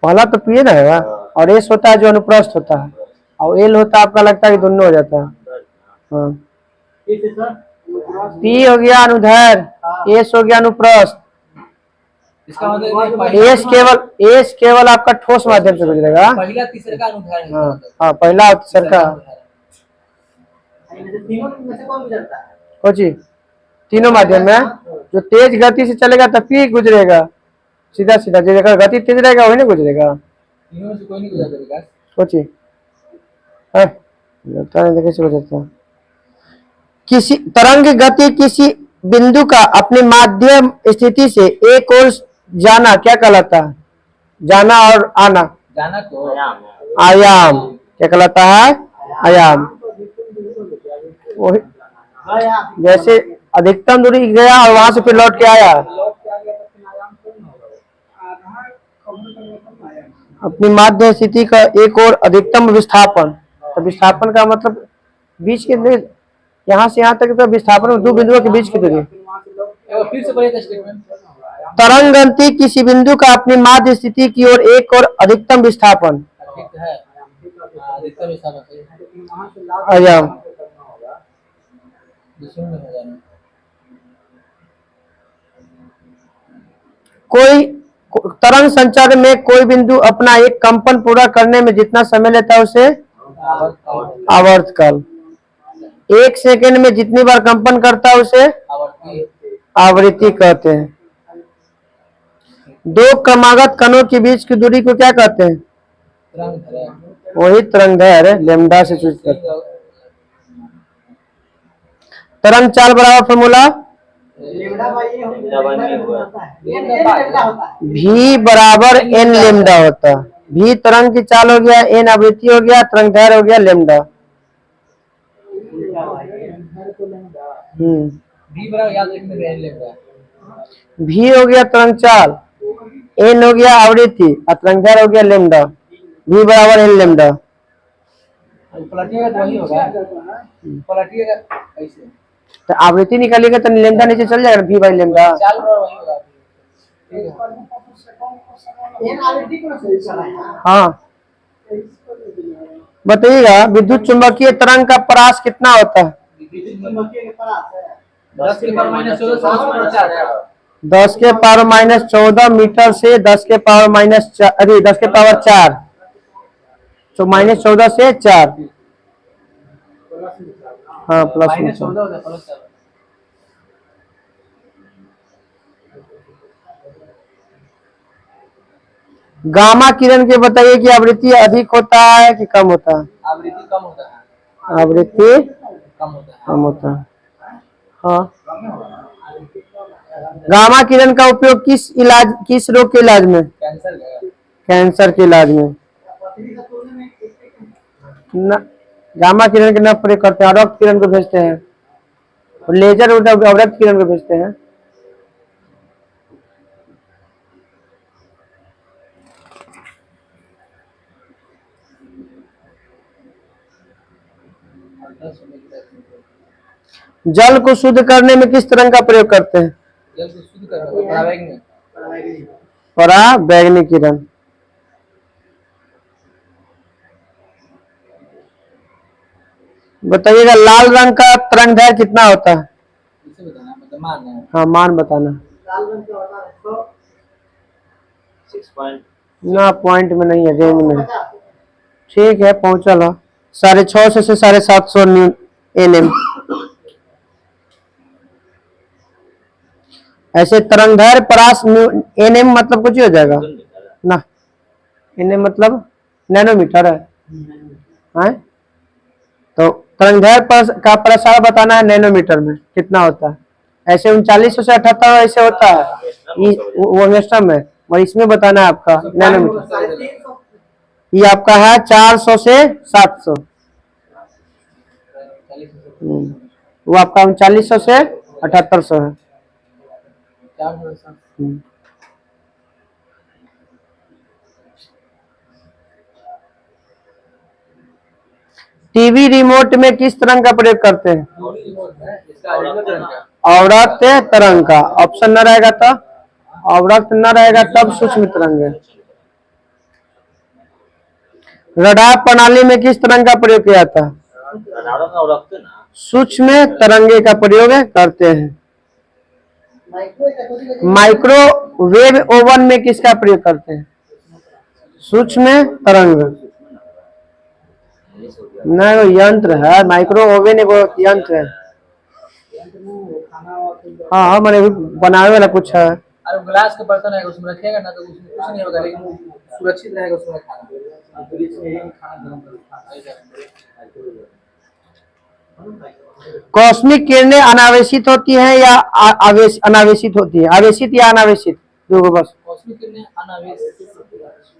पहला तो पी ना है, और एस होता है जो अनुप्रस्थ होता है, और एल होता है आपका लगता है कि दोनों हो जाता है। हाँ। पी हो गया अनुदैर्घ्य, एस हो गया अनुप्रस्थ। एस केवल आपका ठोस माध्यम से गुजरेगा। पहला तीसरे का अनुदैर्घ्य। हाँ, पहला और तीसरे का। कौन चीज? तीनों माध्यम में जो तेज गति से चलेगा तब पी गुजरेगा सीधा सीधा, जो गति तेज रहेगा वही ना गुजरेगा। तीनों से कोई नहीं गुजरेगा। कौन चीज है? देखे से गुजरता। किसी तरंग गति किसी बिंदु का अपनी माध्यम स्थिति से एक ओर जाना क्या कहलाता है? जाना और आना। जाना को आयाम क्या कहलाता है? आयाम। वही जैसे अधिकतम दूरी गया और वहां से फिर लौट के आया। अपनी माध्य स्थिति का एक और अधिकतम विस्थापन। तो विस्थापन का मतलब बीच के यहाँ से यहाँ तक, तो विस्थापन में दो बिंदुओं के बीच की दूरी। फिर से पढ़िए स्टेटमेंट। तरंग गति किसी बिंदु का अपनी माध्य स्थिति की ओर एक और अधिकतम विस्थापन। आयाम। कोई तरंग संचार में कोई बिंदु अपना एक कंपन पूरा करने में जितना समय लेता है उसे आवर्तकाल। 1 सेकंड में जितनी बार कंपन करता है उसे आवृत्ति कहते हैं। दो क्रमागत कणों के बीच की दूरी को क्या कहते हैं? वही तरंगदैर्घ्य लेमडा से सूचित करते हैं। तरंग चाल बराबर फॉर्मूला भी बराबर एन लेमडा होता है। भी तरंग की चाल हो गया, एन आवृत्ति हो गया, तरंगदैर्घ्य हो गया लेमडा। भी बराबर याद रखने एन लेमडा। भी हो गया तरंग चाल, एन हो गया आवृत्ति और तरंगदैर्घ्य हो गया लेमडा। भी बराबर एन लेमडा। पलटिएगा तो वही होगा, पलटिएगा ऐसे तो आवृत्ति निकालिएगा तो लेमडा नीचे चल जाएगा, भी बाई लेमडा। चाल बराबर वही होगा। हाँ बताइएगा, विद्युत चुंबकीय तरंग का परास कितना होता है? 10 के पावर माइनस 14 10 के पावर माइनस 14 मीटर से 10 के पावर माइनस 10 के पावर 4, तो माइनस 14 से 4। हाँ प्लस माइनस 14 होता है प्लस 4। गामा किरण के बताइए कि आवृत्ति अधिक होता है कि कम होता है? आवृत्ति कम होता है। आवृत्ति कम होता है। कम होता है। हाँ गामा किरण का उपयोग किस रोग के इलाज में? कैंसर का। कैंसर के इलाज में गामा किरण के न प्रयोग करते हैं, अवरक्त किरण को भेजते हैं, और लेजर अवरक्त किरण को भेजते हैं। जल को शुद्ध करने में किस तरंग का प्रयोग करते हैं? जल को शुद्ध करने में पराबैंगनी किरण। बताइएगा लाल रंग का तरंगदैर्घ्य कितना होता है? इसे बताना मतलब मान है। हाँ मान बताना। ना पॉइंट में नहीं है, रेंज में। ठीक है पहुंचल हो 650 से 750 NM। ऐसे तरंगदैर्घ्य परास NM मतलब कुछ ही हो जाएगा ना। NM मतलब नैनोमीटर है। तो तरंगदैर्घ्य का प्रसार बताना है नैनोमीटर में कितना होता है। ऐसे 3900 से 78 ऐसे होता है वो एंगस्ट्रम में, और इसमें बताना है आपका नैनोमीटर। ये आपका है 400 से 700। वो आपका 3900 से 7800 है। टीवी रिमोट में किस तरंग का प्रयोग करते हैं? अवरक्त तरंग का। ऑप्शन न रहेगा तो अवरक्त न रहेगा तब सूक्ष्म तरंग है। रडार प्रणाली में किस तरंग का प्रयोग किया जाता है? सूक्ष्म तरंगे का प्रयोग करते हैं। माइक्रोवेव ओवन में किसका प्रयोग करते हैं? सूक्ष्म तरंग। न वो यंत्र है, माइक्रो ओवन वो यंत्र है। हाँ मैंने बनाने वाला कुछ है। अरे ग्लास का बर्तन है, उसमें रखेगा ना तो उसमें कुछ नहीं होगा, लेकिन सुरक्षित रहेगा उसमें खाना। कॉस्मिक किरणें अनावेशित होती हैं या अनावेशित होती है? आवेशित या अनावेशित? देखो बस कॉस्मिक किरणें अनावेशित।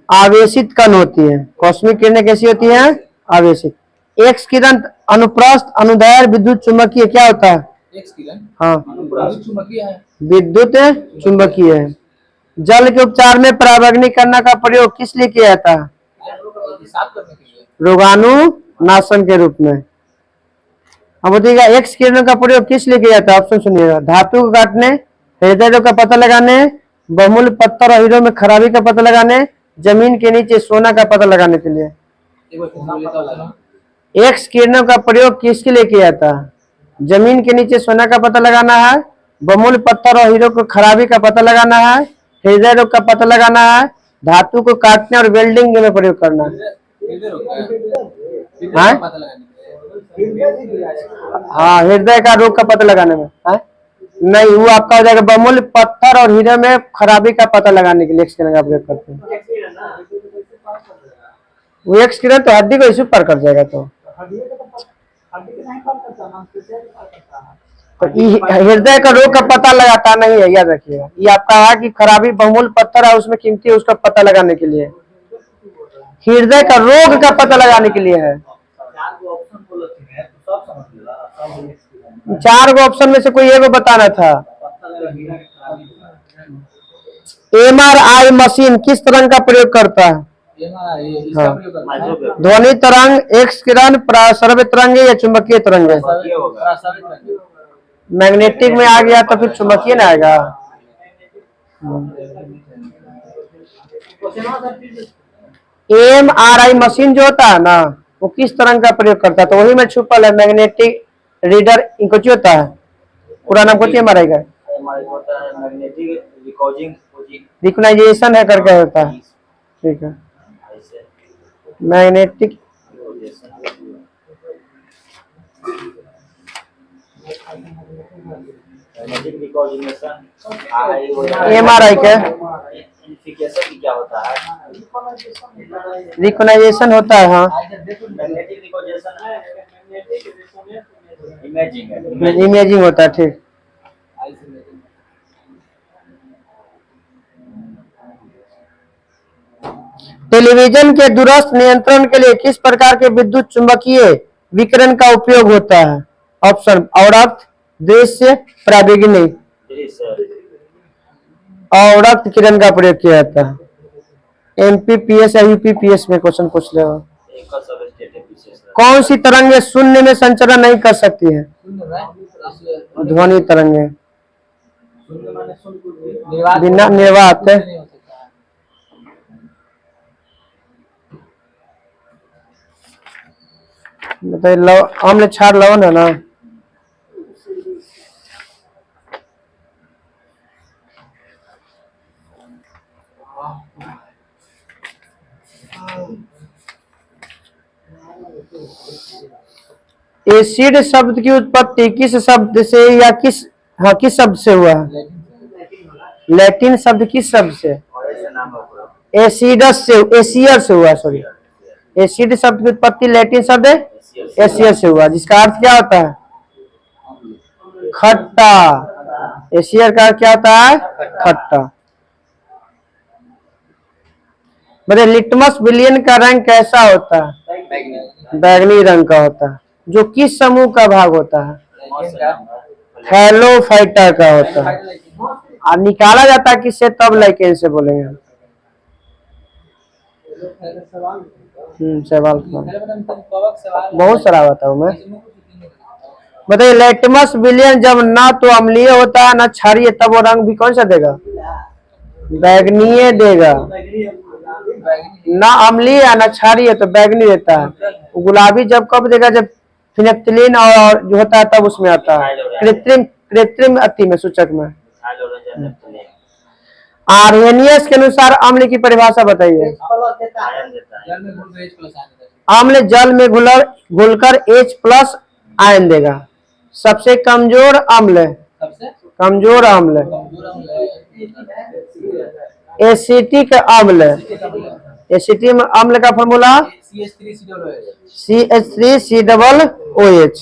आवेशित कण होती है। कॉस्मिक किरणें कैसी होती हैं? आवेशित। एक्स किरण अनुप्रस्थ अनुदैर्घ्य विद्युत चुंबकीय क्या होता है? एक्स किरण हाँ विद्युत चुम्बकीय है। विद्युत चुंबकीय है। जल के उपचार में पराबैंगनीकरण का प्रयोग किस लिए किया जाता है? साफ करने के लिए। रोगाणुनाशन के रूप में। अब बताइएगा एक्स किरणों का प्रयोग किस लिए किया जाता है? ऑप्शन सुनिएगा। धातु को काटने, हृदय रोग का पता लगाने, बहुमूल्य पत्थर और हीरो में खराबी का पता लगाने, जमीन के नीचे सोना का पता लगाने के लिए। एक्स किरणों का प्रयोग किसके लिए किया जाता है? जमीन के नीचे सोना का पता लगाना है, बहुमूल्य पत्थर और हीरो को खराबी का पता लगाना है, हृदय रोग का पता लगाना है, धातु को काटने और वेल्डिंग में प्रयोग करना है। हाँ हृदय का रोग का पता लगाने में है। नहीं, वो आपका हो जाएगा बहुमूल्य पत्थर और हीरे में खराबी का पता लगाने के लिए एक्सकिरण का प्रयोग करते हैं। वो एक्सकिरण तो हड्डी को इसी पर कर जाएगा। तो हृदय का रोग का पता लगाता नहीं है, याद रखिएगा। ये आपका है कि खराबी बहुमूल्य पत्थर है उसमें कीमती है, उसका पता लगाने के लिए। हृदय का रोग का पता लगाने के लिए है। 4 गो ऑप्शन में से कोई एक बताना था। MRI मशीन किस तरंग का प्रयोग करता है? हाँ। ध्वनि तरंग, एक्स किरण, प्रसरव तरंग या चुंबकीय तरंग? मैग्नेटिक में आ गया तो फिर चुंबकीय ना आएगा। MRI मशीन जो होता है ना, वो किस तरंग का प्रयोग करता है? तो वही में छुपल है मैग्नेटिक रीडर। इनको जो होता है पूरा नाम कुछ MRI का रिकॉग्नाइजेशन है करके होता है। ठीक है, मैग्नेटिक MRI का क्या होता है? रिकॉग्नाइजेशन होता है। हाँ, इमेजिंग होता है। ठीक। टेलीविजन के दूरस्थ नियंत्रण के लिए किस प्रकार के विद्युत चुंबकीय विकिरण का उपयोग होता है? ऑप्शन अवरक्त, दृश्य, पराबैंगनी। अवरक्त किरण का प्रयोग किया जाता है। MPPS या UPPS में क्वेश्चन पूछ ले। कौन सी तरंगे शून्य में संचरण नहीं कर सकती है? ध्वनि तरंगे बिना निर्वात। बताइए, अम्ल क्षार लवण है ना? एसिड शब्द की उत्पत्ति किस शब्द से या किस शब्द से हुआ है? लैटिन शब्द किस शब्द से? एसिडस से, एसियर से हुआ। सॉरी, एसिड शब्द की उत्पत्ति लैटिन शब्द एसियर से हुआ, जिसका अर्थ क्या होता है? खट्टा। एसियर का क्या होता है? खट्टा। बताइए, लिटमस विलियन का रंग कैसा होता है? बैगनी रंग का होता है। जो किस समूह का भाग होता है? हैलोफाइटा का होता है। और निकाला जाता है किससे? तब लाइकेन से बोलेंगे। सवाल बहुत सारा होता हूँ मैं। बताइए, लिटमस विलियन जब ना तो अम्लीय होता है ना क्षारीय, तब वो रंग भी कौन सा देगा? बैगनीय देगा। ना अम्लीय ना क्षारीय तो बैगनी देता है। गुलाबी जब कब देगा? जब फिनेप्थिलीन और जो होता है तब उसमें आता है। कृत्रिम अति में सूचक में। आर्हेनियस के अनुसार अम्ल की परिभाषा बताइए। अम्ल जल में घुलकर H+ आयन देगा। सबसे कमजोर अम्ल, कमजोर अम्ल एसिटिक अम्ल। एसिटिक अम्ल का फॉर्मूला CH3COOH।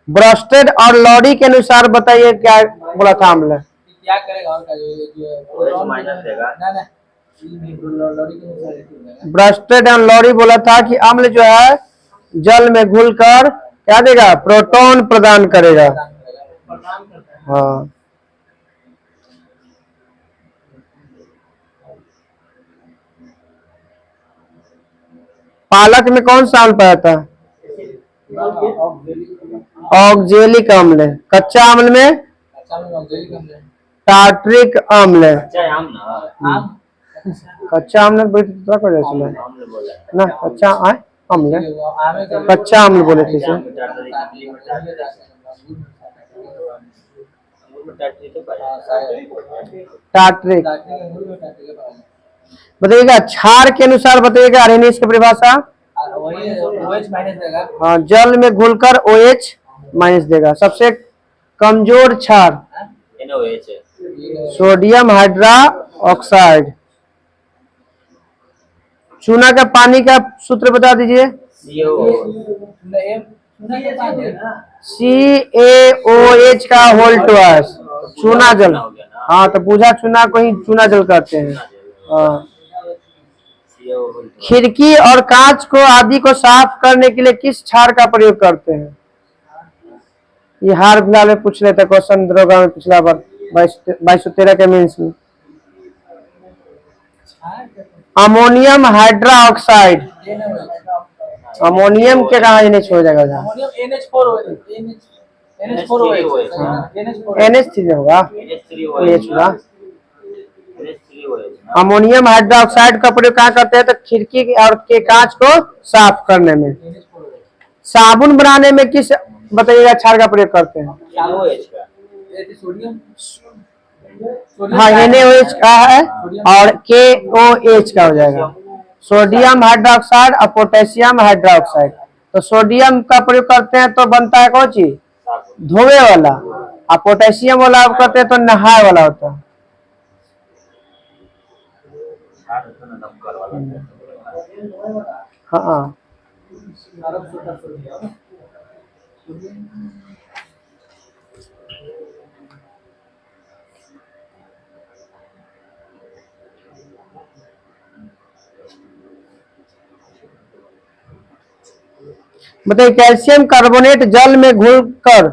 ब्रस्टेड और लॉरी के अनुसार बताइए क्या बोला था अम्ल? क्या करेगा? ब्रस्टेड और लॉरी बोला था कि अम्ल जो है जल में घुलकर क्या देगा? प्रोटॉन प्रदान करेगा। हाँ। पालक में कौन सा अम्ल पाया था? ऑक्जेलिक अम्ल। कच्चा अम्ल में टार्ट्रिक अम्ल। कच्चा अम्ल ना, कच्चा अम्ल, कच्चा अम्ल बोले थे इसे। टार्ट्रिक। बताइएगा क्षार के अनुसार बताइएगा आर्हेनियस की परिभाषा। हाँ, जल में घुलकर OH- देगा। सबसे कमजोर क्षार NaOH है। Sodium hydra oxide. चूना का पानी का सूत्र बता दीजिए। CaOH का होल ट्वाइस। चूना जल। हाँ तो पूजा चूना को ही चूना जल कहते हैं। हाँ। खिड़की और कांच को आदि को साफ करने के लिए किस क्षार का प्रयोग करते हैं? ये हाल फिलहाल में पूछ लेते क्वेश्चन दरोगा में पिछला बार 2213 के मीन्स में। Ammonium hydra oxide. अमोनियम के कहा NH हो जाएगा? NH3 होगा। अमोनियम हाइड्रा ऑक्साइड का प्रयोग कहाँ करते हैं? तो खिड़की और के कांच को साफ करने में। साबुन बनाने में किस बताइएगा क्षार का प्रयोग करते हैं? हाँ NaOH का है और KOH का हो जाएगा। सोडियम हाइड्रोक्साइड और पोटेशियम हाइड्रोक्साइड। तो सोडियम का प्रयोग करते हैं तो बनता है कौन चीज? धोवे वाला। और पोटेशियम वाला करते हैं तो नहाए वाला होता है। हाँ बताइए कैल्शियम कार्बोनेट जल में घुलकर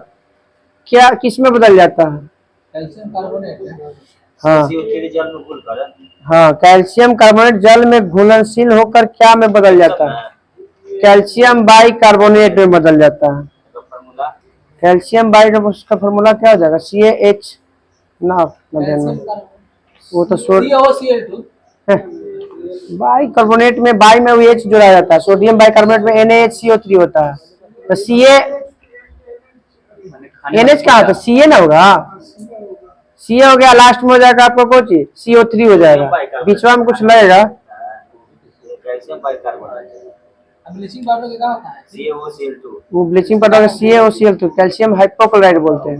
क्या किस में बदल जाता है? Calcium carbonate. हाँ जल में घुलकर। हाँ कैल्शियम कार्बोनेट जल में घुलनशील होकर क्या में बदल जाता है? कैल्शियम बाइकार्बोनेट में बदल जाता है। कैल्शियम बाई उसका फॉर्मूला क्या हो जाएगा? CaH ना वो तो बाइकार्बोनेट में बाई में OH जोड़ा जाता है। सोडियम बाइकार्बोनेट में NaHCO3 होता है। तो NH कहाँ था? Ca ना होगा। Ca हो गया, लास्ट में हो जाएगा आपको कौन चीज? CO3 हो जाएगा। बीचवा में कुछ लगेगा। ब्लीचिंग पाउडर का क्या होता है? CaOCl2। वो ब्लीचिंग पाउडर का CaOCl2 कैल्शियम हाइपोक्लोराइड बोलते हैं।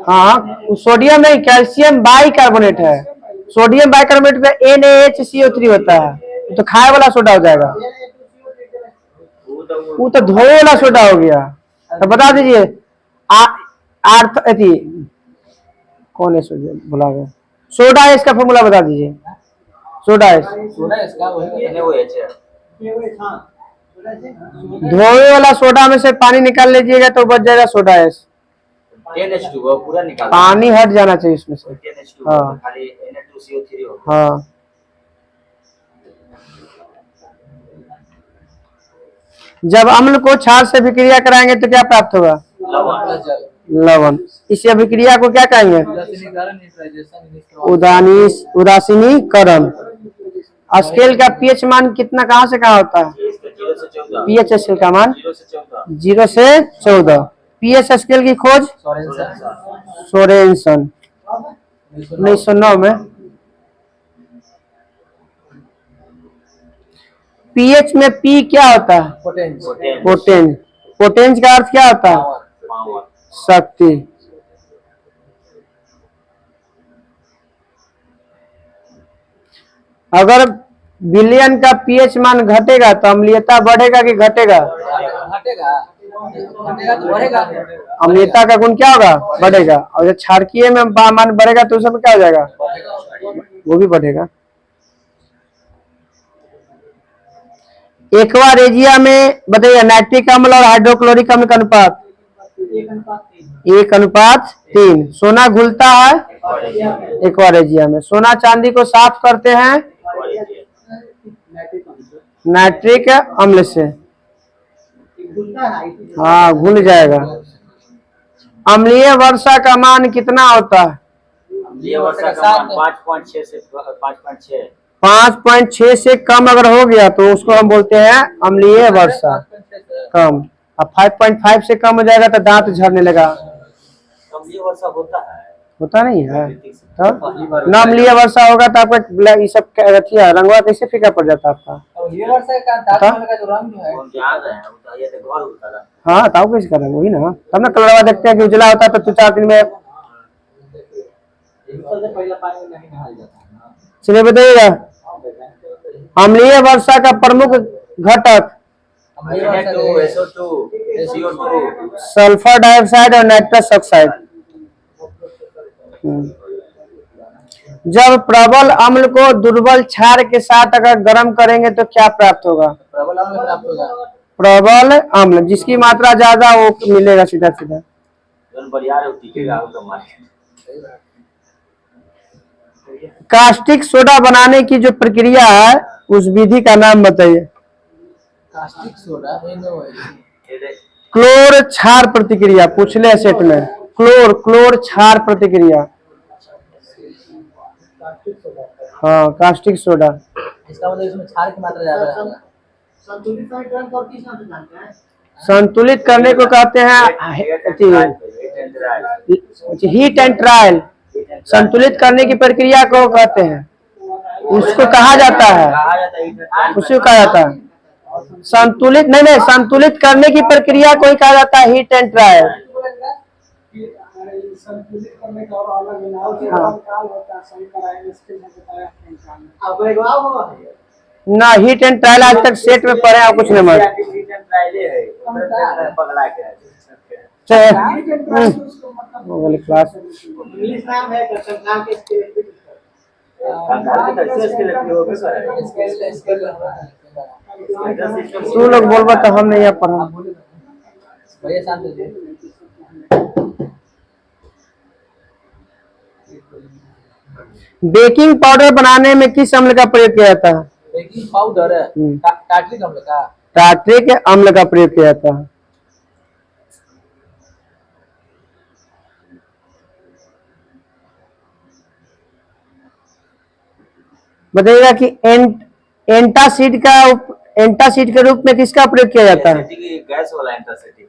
हाँ सोडियम नहीं, कैल्शियम बाइकार्बोनेट है। सोडियम बाइकार्बोनेट में NaHCO3 होता है। तो खाए वाला सोडा हो जाएगा। वो तो धोए वाला सोडा हो गया। तो बता दीजिए आर्थ अथी कौन है भुला गया। सोडा है इसका फॉर्मूला बता दीजिए। सोडा है इसका वही NaOH है। धोए वाला सोडा में से पानी निकाल लीजिएगा तो बच जाएगा सोडा है। NH2 पूरा निकाल। पानी हट जाना चाहिए इसमें से। NH2 हाँ खाली Na2CO3 होगा। हाँ जब अम्ल को क्षार से विक्रिया कराएंगे तो क्या प्राप्त होगा? लवण। इस अभिक्रिया को क्या कहेंगे? उदासीनीकरण। स्केल का पीएच मान कितना कहाँ से कहाँ होता है? पीएच स्केल का मान 0 से 14। पीएच स्केल की खोज सोरेनसन 1909 में। पीएच में पी क्या होता है? पोटेंज। पोटेंज का अर्थ क्या होता है? शक्ति। अगर विलयन का पीएच मान घटेगा तो अम्लीयता बढ़ेगा कि घटेगा? अम्लीयता का गुण क्या होगा? बढ़ेगा। और जब क्षारकीय में मान बढ़ेगा तो उसमें क्या हो जाएगा? वो भी बढ़ेगा। एक्वा रेजिया में बताइए नाइट्रिक अम्ल और हाइड्रोक्लोरिक अम्ल का अनुपात 1:3। सोना घुलता है एक्वा रेजिया में। सोना चांदी को साफ करते हैं नाइट्रिक अम्ल से। हाँ घुल जाएगा। अम्लीय वर्षा का मान कितना होता है? ये वर्षा का मान 5.6 से 5.6। 5.6 से कम अगर हो गया तो उसको हम बोलते हैं अम्लीय वर्षा कम। अब 5.5 से कम हो जाएगा तो दांत झड़ने लगा। अम्लीय वर्षा होता नहीं है। तो न अम्लीय वर्षा होगा तो आपका ये सब रंगवा कैसे फीका पड़ जाता है आपका? ये वर्षा का ताजमहल का जो रंग जो है वो जान रहे हैं वो तो ये देखभाल होता है। हाँ ताऊ कैसे करेंगे वही ना, तब ना कलरवा देखते हैं कि उजला होता है तो 2-4 दिन में। सबसे पहले पानी में नहीं नहाया जाता है ना। चलिए बताइएगा, अम्लीय वर्षा का प्रमुख घटक SO2 CO2 सल्फर डाइऑक्साइड और नाइट्रस ऑक्साइड। जब प्रबल अम्ल को दुर्बल क्षार के साथ अगर गर्म करेंगे तो क्या प्राप्त होगा? प्रबल अम्ल प्राप्त होगा। प्रबल अम्ल जिसकी मात्रा ज्यादा वो मिलेगा सीधा सीधा। जन बरियार होती है गाँव का मार। कास्टिक सोडा बनाने की जो प्रक्रिया है उस विधि का नाम बताइए। कास्टिक सोडा क्लोर क्षार प्रतिक्रिया पूछले सेट में, क्लोर क्षार प्रतिक्रिया। हाँ कास्टिक सोडा। इसका मतलब इसमें क्षार की मात्रा ज्यादा है। संतुलित करने को कहते हैं हीट एंड ट्रायल। संतुलित करने की प्रक्रिया को कहते हैं, उसको कहा जाता है, उसको कहा जाता है संतुलित नहीं संतुलित करने की प्रक्रिया को ही कहा जाता है हीट एंड ट्रायल। संतुलित करने का और अलग होता है, सही ना हीट एंड ट्रायल आज तक सेट में पढ़े और कुछ नहीं मत क्लास इंग्लिश नाम है तू लोग बोलबा तो हम नहीं यहाँ पढ़ा। भैया शांत रहिए। बेकिंग पाउडर बनाने में किस अम्ल का प्रयोग किया जाता है? बेकिंग पाउडर टार्टरिक अम्ल का। टार्टरिक अम्ल का प्रयोग किया जाता है। बताइएगा कि एंटासिड के रूप में किसका प्रयोग किया जाता है? गैस वाला एंटासिड।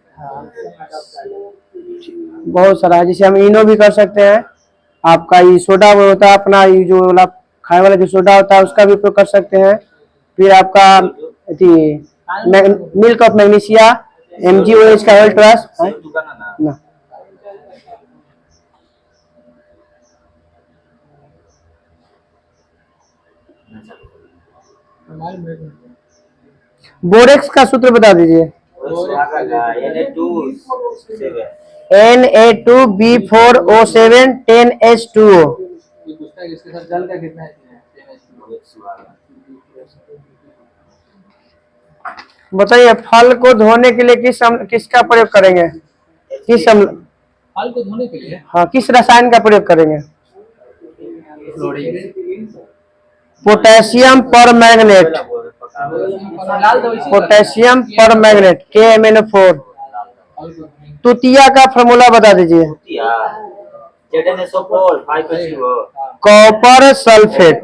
बहुत सारा है, जैसे हम इनो भी कर सकते हैं। आपका ये सोडा होता है अपना, ये जो वाला खाने वाला जो सोडा होता है उसका भी उपयोग कर सकते हैं। फिर आपका मिल्क ऑफ मैग्नीशिया MgOH का अल्ट्रास ना। बोरेक्स का सूत्र बता दीजिए। Na2B4O7 10H2O। इसके साथ जल का कितना है? बताइए फल को धोने के लिए किसका प्रयोग करेंगे? किस अम्ल? फल को धोने के लिए हाँ किस रसायन का प्रयोग करेंगे? Potassium permanganate. Potassium permanganate KMnO4। तुतिया का फॉर्मूला बता दीजिए। Copper sulphate.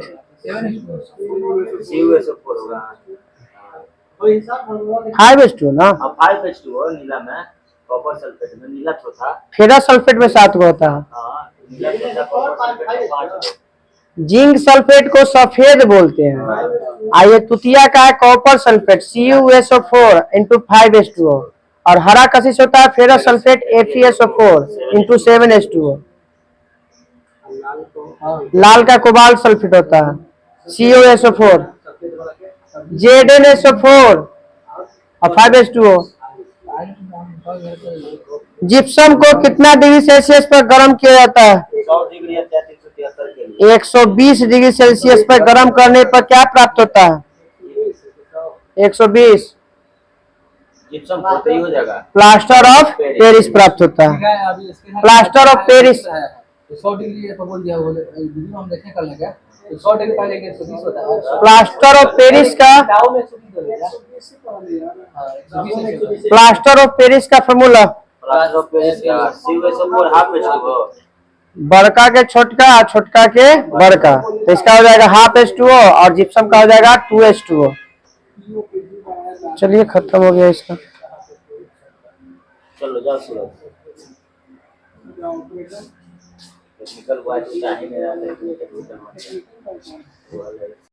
5H2O ना। 5H2O नीला में, कॉपर सल्फेट में नीला चौथा, फेरस सल्फेट में 7 गो होता है। जिंक सल्फेट को सफेद बोलते हैं। आइए तुतिया का है कॉपर सल्फेट CuSO4 × 5H2O और हरा कशिश होता है फेरस सल्फेट FeSO4 × 7H2O। लाल का कोबाल्ट सल्फेट होता है CuSO4 ZnSO4 और 5H2O। जिप्सम को कितना डिग्री सेल्सियस पर गर्म किया जाता है? 100 डिग्री या 373 के लिए। 120 डिग्री सेल्सियस पर गर्म करने पर क्या प्राप्त होता है? 120 जिप्सम होते ही हो जाएगा। प्लास्टर ऑफ पेरिस प्राप्त होता है। प्लास्टर ऑफ पेरिस 100 डिग्री पर बोल दिया, वीडियो हम देखने कर लेंगे। 100 डिग्री पहले 120 होता है। प्लास्टर ऑफ पेरिस का प्लास्टर ऑफ पेरिस का फॉर्मूला बड़का के छोटका और छोटका के बड़का, तो इसका हो जाएगा ½ H2O और जिप्सम का हो जाएगा 2H2O। चलिए खत्म हो गया इसका। चलो जाओ सूरज। टेक्निकल वाइज चाहिए मेरा टेक्निकल